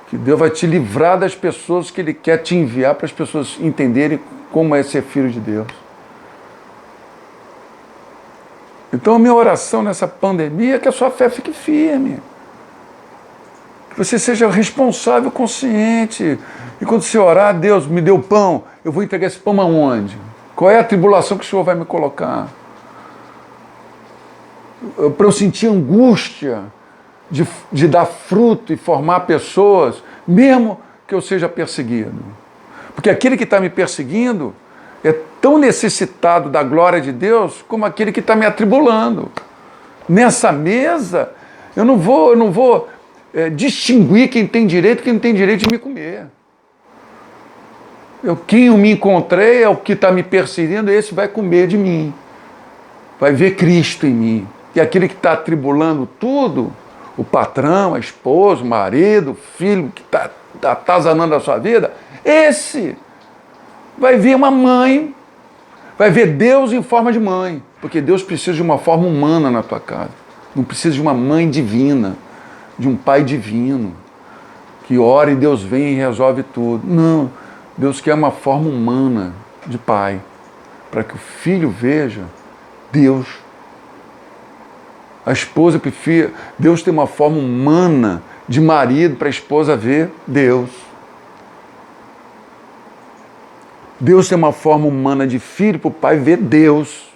B: Que Deus vai te livrar das pessoas que Ele quer te enviar para as pessoas entenderem como é ser filho de Deus. Então a minha oração nessa pandemia é que a sua fé fique firme. Que você seja responsável, consciente. E quando você orar, Deus me deu pão, eu vou entregar esse pão aonde? Qual é a tribulação que o Senhor vai me colocar? Para eu sentir angústia de dar fruto e formar pessoas, mesmo que eu seja perseguido. Porque aquele que está me perseguindo é tão necessitado da glória de Deus como aquele que está me atribulando. Nessa mesa, eu não vou distinguir quem tem direito e quem não tem direito de me comer. Quem eu me encontrei é o que está me perseguindo, esse vai comer de mim. Vai ver Cristo em mim. E aquele que está atribulando tudo, o patrão, a esposa, o marido, o filho que está atazanando a sua vida, esse vai ver uma mãe, vai ver Deus em forma de mãe, porque Deus precisa de uma forma humana na tua casa, não precisa de uma mãe divina, de um pai divino, que ora e Deus vem e resolve tudo. Não, Deus quer uma forma humana de pai, para que o filho veja Deus. A esposa prefere, Deus tem uma forma humana de marido para a esposa ver Deus. Deus tem uma forma humana de filho para o pai ver Deus.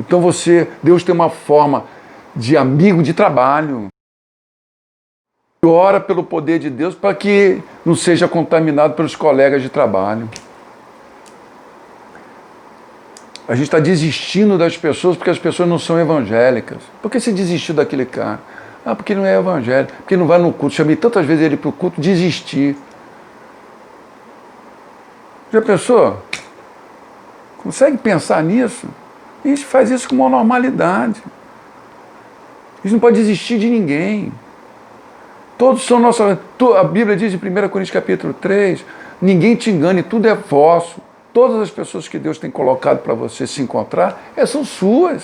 B: Então Deus tem uma forma de amigo de trabalho. Ora pelo poder de Deus para que não seja contaminado pelos colegas de trabalho. A gente está desistindo das pessoas porque as pessoas não são evangélicas. Por que você desistiu daquele cara? Ah, porque não é evangélico, porque não vai no culto. Chamei tantas vezes ele para o culto, desistir. Já pensou? Consegue pensar nisso? A gente faz isso com uma normalidade. A gente não pode desistir de ninguém. Todos são nossos. A Bíblia diz em 1 Coríntios capítulo 3, ninguém te engane, tudo é vosso. Todas as pessoas que Deus tem colocado para você se encontrar, são suas.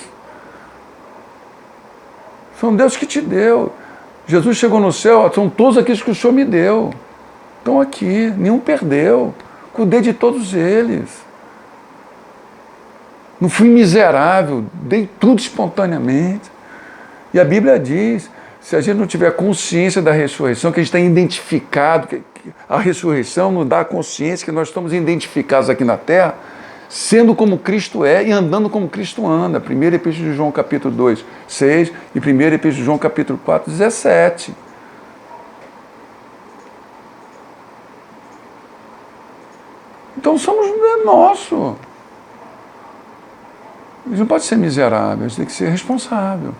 B: São Deus que te deu. Jesus chegou no céu, são todos aqueles que o Senhor me deu. Estão aqui, nenhum perdeu. Cuidei de todos eles. Não fui miserável, dei tudo espontaneamente. E a Bíblia diz, se a gente não tiver consciência da ressurreição, que a gente está identificado, que a ressurreição nos dá a consciência que nós estamos identificados aqui na terra, sendo como Cristo é e andando como Cristo anda. 1 Epístola de João capítulo 2, 6 e 1 Epístola de João capítulo 4, 17. Então é nosso. A gente não pode ser miserável, a gente tem que ser responsável.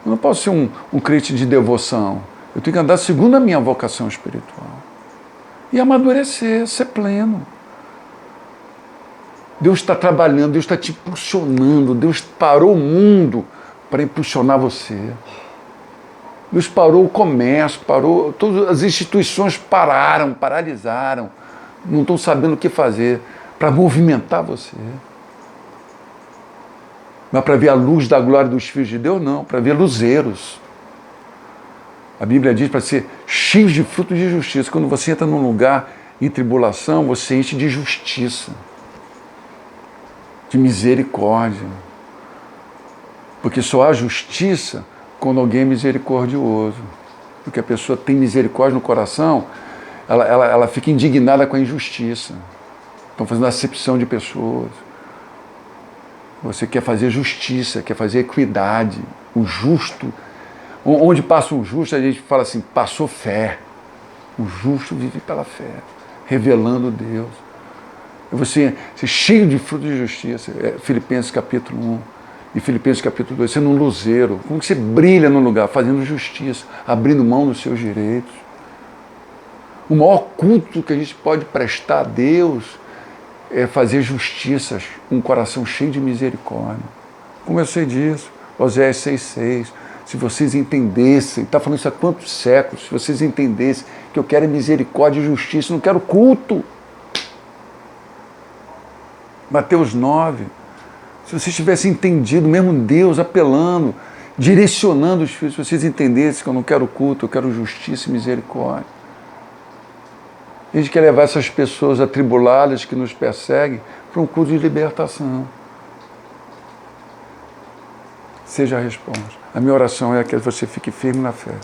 B: Eu não posso ser um crente de devoção. Eu tenho que andar segundo a minha vocação espiritual. E amadurecer, ser pleno. Deus está trabalhando, Deus está te impulsionando, Deus parou o mundo para impulsionar você. Deus parou o comércio, todas as instituições paralisaram, não estão sabendo o que fazer para movimentar você. Mas para ver a luz da glória dos filhos de Deus, não, para ver luzeiros. A Bíblia diz para ser cheio de frutos de justiça. Quando você entra num lugar em tribulação, você enche de justiça, de misericórdia. Porque só há justiça quando alguém é misericordioso. porque a pessoa tem misericórdia no coração, ela fica indignada com a injustiça. Estão fazendo acepção de pessoas. Você quer fazer justiça, quer fazer equidade. O justo, onde passa um justo, a gente fala assim, passou fé. O justo vive pela fé, revelando Deus. Você cheio de fruto de justiça. Filipenses capítulo 1 e Filipenses capítulo 2. Você num luzeiro. Como que você brilha no lugar? Fazendo justiça, abrindo mão dos seus direitos. O maior culto que a gente pode prestar a Deus é fazer justiça, um coração cheio de misericórdia. Como eu sei disso? Oséias 6,6. Se vocês entendessem, está falando isso há quantos séculos, se vocês entendessem que eu quero misericórdia e justiça, não quero culto. Mateus 9. Se vocês tivessem entendido, mesmo Deus apelando, direcionando os filhos, se vocês entendessem que eu não quero culto, eu quero justiça e misericórdia. A gente quer levar essas pessoas atribuladas que nos perseguem para um culto de libertação. Seja a resposta. A minha oração é que você fique firme na fé.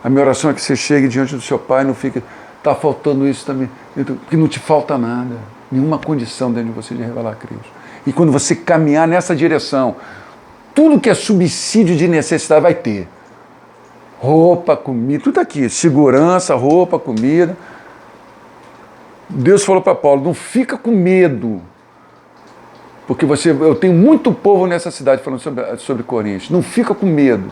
B: A minha oração é que você chegue diante do seu Pai e não fique, está faltando isso também, porque não te falta nada, nenhuma condição dentro de você de revelar Cristo. E quando você caminhar nessa direção, tudo que é subsídio de necessidade vai ter. Roupa, comida, tudo aqui, segurança, roupa, comida. Deus falou para Paulo, não fica com medo, porque eu tenho muito povo nessa cidade, falando sobre Coríntios, não fica com medo,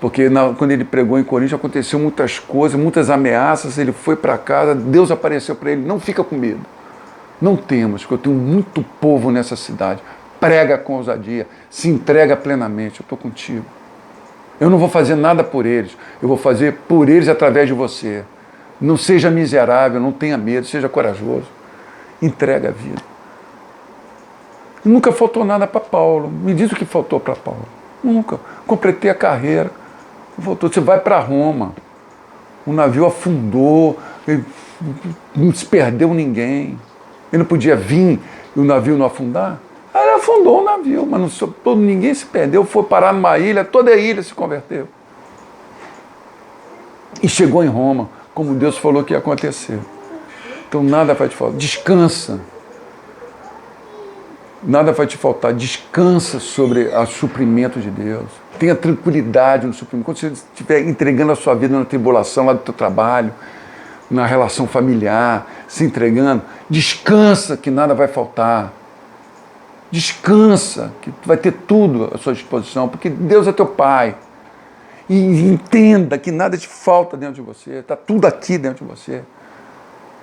B: porque quando ele pregou em Coríntios aconteceu muitas coisas, muitas ameaças, ele foi para casa, Deus apareceu para ele, não fica com medo, não temos, porque eu tenho muito povo nessa cidade, prega com ousadia, se entrega plenamente, eu estou contigo, eu não vou fazer nada por eles, eu vou fazer por eles através de você. Não seja miserável, não tenha medo, seja corajoso. Entrega a vida. Nunca faltou nada para Paulo. Me diz o que faltou para Paulo. Nunca. Completei a carreira. Faltou. Você vai para Roma. O navio afundou. Não se perdeu ninguém. Ele não podia vir e o navio não afundar? Ele afundou o navio, mas ninguém se perdeu. Foi parar numa ilha, toda a ilha se converteu. E chegou em Roma, como Deus falou que ia acontecer. Então nada vai te faltar. Descansa. Nada vai te faltar. Descansa sobre o suprimento de Deus. Tenha tranquilidade no suprimento. Quando você estiver entregando a sua vida na tribulação, lá do teu trabalho, na relação familiar, se entregando, descansa que nada vai faltar. Descansa que vai ter tudo à sua disposição, porque Deus é teu Pai. E entenda que nada te falta dentro de você, está tudo aqui dentro de você.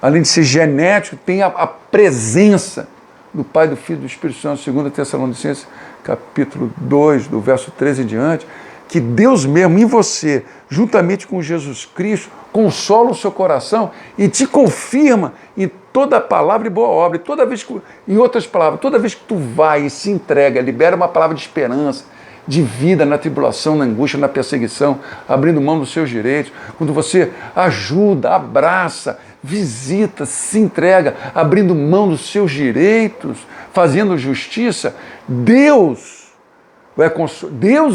B: Além de ser genético, tem a presença do Pai, do Filho e do Espírito Santo, 2 Tessalonicenses, capítulo 2, do verso 13 em diante, que Deus mesmo em você, juntamente com Jesus Cristo, consola o seu coração e te confirma em toda palavra e boa obra. E toda vez que, em outras palavras, toda vez que tu vai e se entrega, libera uma palavra de esperança, de vida na tribulação, na angústia, na perseguição, abrindo mão dos seus direitos, quando você ajuda, abraça, visita, se entrega, abrindo mão dos seus direitos, fazendo justiça, Deus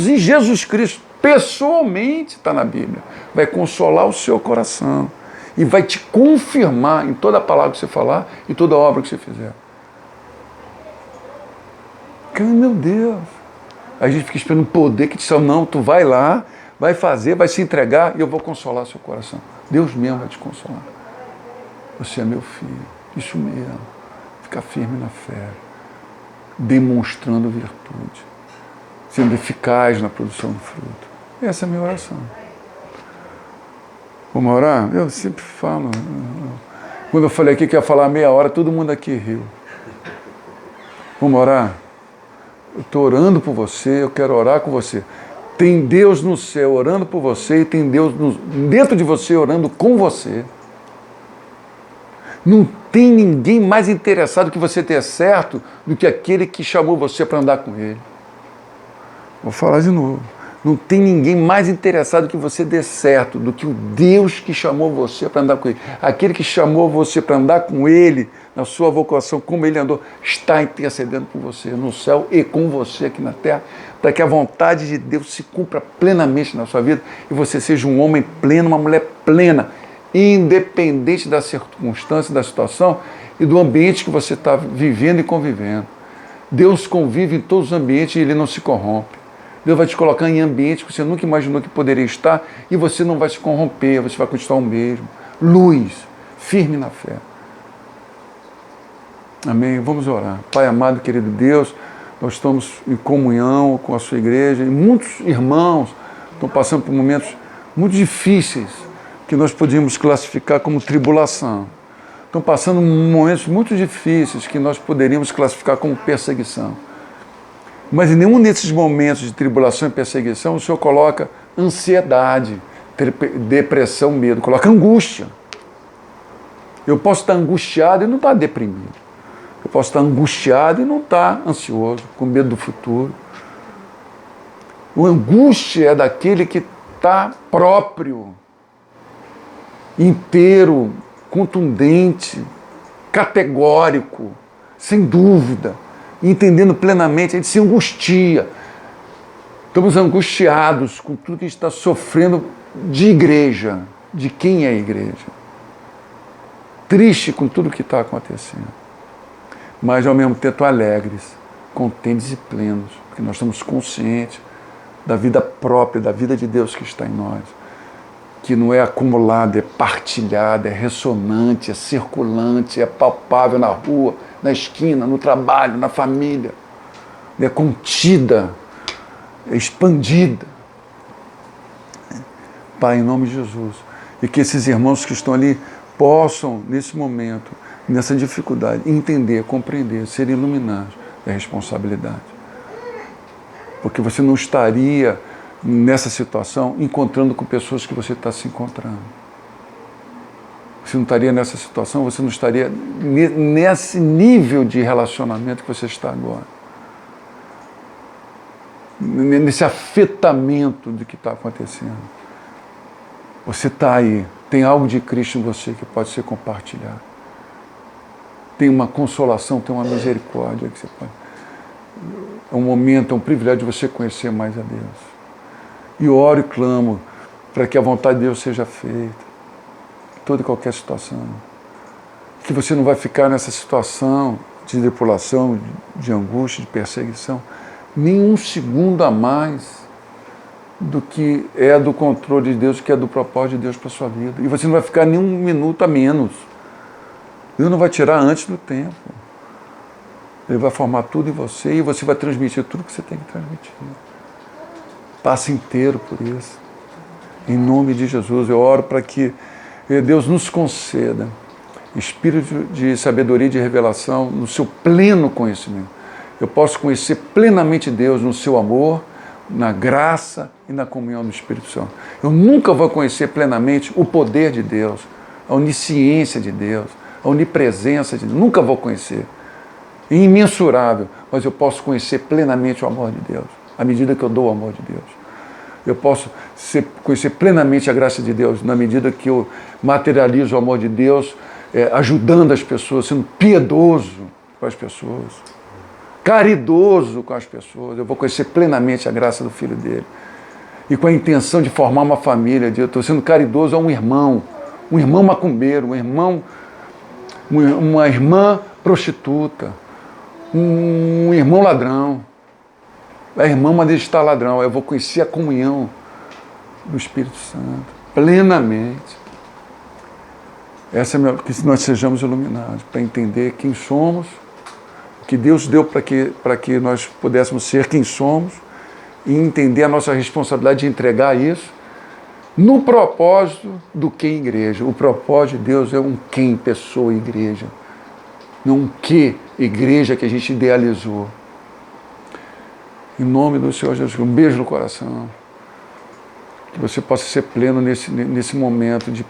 B: e Jesus Cristo, pessoalmente, está na Bíblia, vai consolar o seu coração e vai te confirmar em toda a palavra que você falar e toda a obra que você fizer. Meu Deus! A gente fica esperando o poder que te salva. Não, tu vai lá, vai fazer, vai se entregar e eu vou consolar seu coração. Deus mesmo vai te consolar. Você é meu filho. Isso mesmo. Fica firme na fé. Demonstrando virtude. Sendo eficaz na produção do fruto. Essa é a minha oração. Vamos orar? Eu sempre falo. Quando eu falei aqui que ia falar meia hora, todo mundo aqui riu. Vamos orar? Eu estou orando por você, eu quero orar com você. Tem Deus no céu orando por você e tem Deus dentro de você orando com você. Não tem ninguém mais interessado que você ter certo do que aquele que chamou você para andar com ele. Vou falar de novo. Não tem ninguém mais interessado que você dê certo do que o Deus que chamou você para andar com Ele. Aquele que chamou você para andar com Ele, na sua vocação, como Ele andou, está intercedendo por você no céu e com você aqui na terra, para que a vontade de Deus se cumpra plenamente na sua vida e você seja um homem pleno, uma mulher plena, independente da circunstância, da situação e do ambiente que você está vivendo e convivendo. Deus convive em todos os ambientes e Ele não se corrompe. Deus vai te colocar em ambientes que você nunca imaginou que poderia estar e você não vai se corromper, você vai continuar o mesmo. Luz, firme na fé. Amém? Vamos orar. Pai amado, querido Deus, nós estamos em comunhão com a sua igreja e muitos irmãos estão passando por momentos muito difíceis que nós podíamos classificar como tribulação. Estão passando momentos muito difíceis que nós poderíamos classificar como perseguição. Mas em nenhum desses momentos de tribulação e perseguição o Senhor coloca ansiedade, depressão, medo, coloca angústia. Eu posso estar angustiado e não estar deprimido. Eu posso estar angustiado e não estar ansioso, com medo do futuro. O angústia é daquele que está próprio, inteiro, contundente, categórico, sem dúvida, entendendo plenamente, a gente se angustia. Estamos angustiados com tudo que a gente está sofrendo de igreja, de quem é a igreja. Triste com tudo que está acontecendo. Mas ao mesmo tempo alegres, contentes e plenos, porque nós estamos conscientes da vida própria, da vida de Deus que está em nós. Que não é acumulada, é partilhada, é ressonante, é circulante, é palpável na rua, na esquina, no trabalho, na família. É contida, é expandida. Pai, em nome de Jesus. E que esses irmãos que estão ali possam, nesse momento, nessa dificuldade, entender, compreender, serem iluminados da responsabilidade. Porque você não estaria nessa situação encontrando com pessoas que você está se encontrando. Você não estaria nessa situação, você não estaria nesse nível de relacionamento que você está agora. Nesse afetamento do que está acontecendo. Você está aí, tem algo de Cristo em você que pode ser compartilhado. Tem uma consolação, tem uma misericórdia que você pode. É um momento, é um privilégio de você conhecer mais a Deus. E oro e clamo para que a vontade de Deus seja feita. Toda e qualquer situação. Que você não vai ficar nessa situação de tribulação, de angústia, de perseguição, nem um segundo a mais do que é do controle de Deus, que é do propósito de Deus para a sua vida. E você não vai ficar nem um minuto a menos. Deus não vai tirar antes do tempo. Ele vai formar tudo em você e você vai transmitir tudo que você tem que transmitir. Passe inteiro por isso. Em nome de Jesus, eu oro para que Deus nos conceda espírito de sabedoria e de revelação no seu pleno conhecimento. Eu posso conhecer plenamente Deus no seu amor, na graça e na comunhão do Espírito Santo. Eu nunca vou conhecer plenamente o poder de Deus, a onisciência de Deus, a onipresença de Deus. Nunca vou conhecer. É imensurável, mas eu posso conhecer plenamente o amor de Deus, à medida que eu dou o amor de Deus. Eu posso conhecer plenamente a graça de Deus, na medida que eu materializo o amor de Deus, ajudando as pessoas, sendo piedoso com as pessoas, caridoso com as pessoas. Eu vou conhecer plenamente a graça do Filho dele. E com a intenção de formar uma família, eu estou sendo caridoso a um irmão macumbeiro, uma irmã prostituta, um irmão ladrão. A irmã manda estar ladrão. Eu vou conhecer a comunhão do Espírito Santo plenamente. Essa é que nós sejamos iluminados para entender quem somos, o que Deus deu para que nós pudéssemos ser quem somos e entender a nossa responsabilidade de entregar isso no propósito do que igreja. O propósito de Deus é um quem, pessoa, igreja. Não um que, igreja que a gente idealizou. Em nome do Senhor Jesus, um beijo no coração. Que você possa ser pleno nesse momento de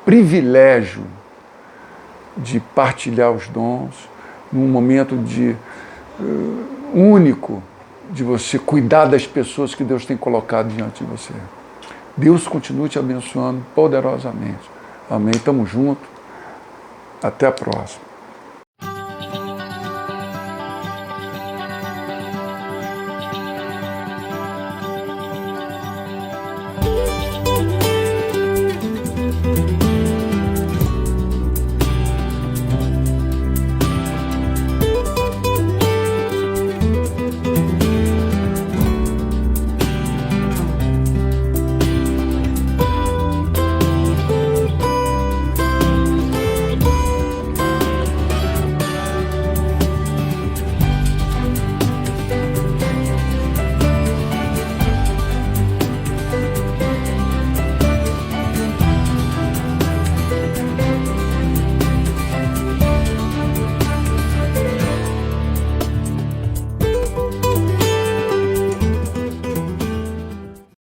B: privilégio de partilhar os dons, num momento de único de você cuidar das pessoas que Deus tem colocado diante de você. Deus continue te abençoando poderosamente. Amém? Tamo junto. Até a próxima.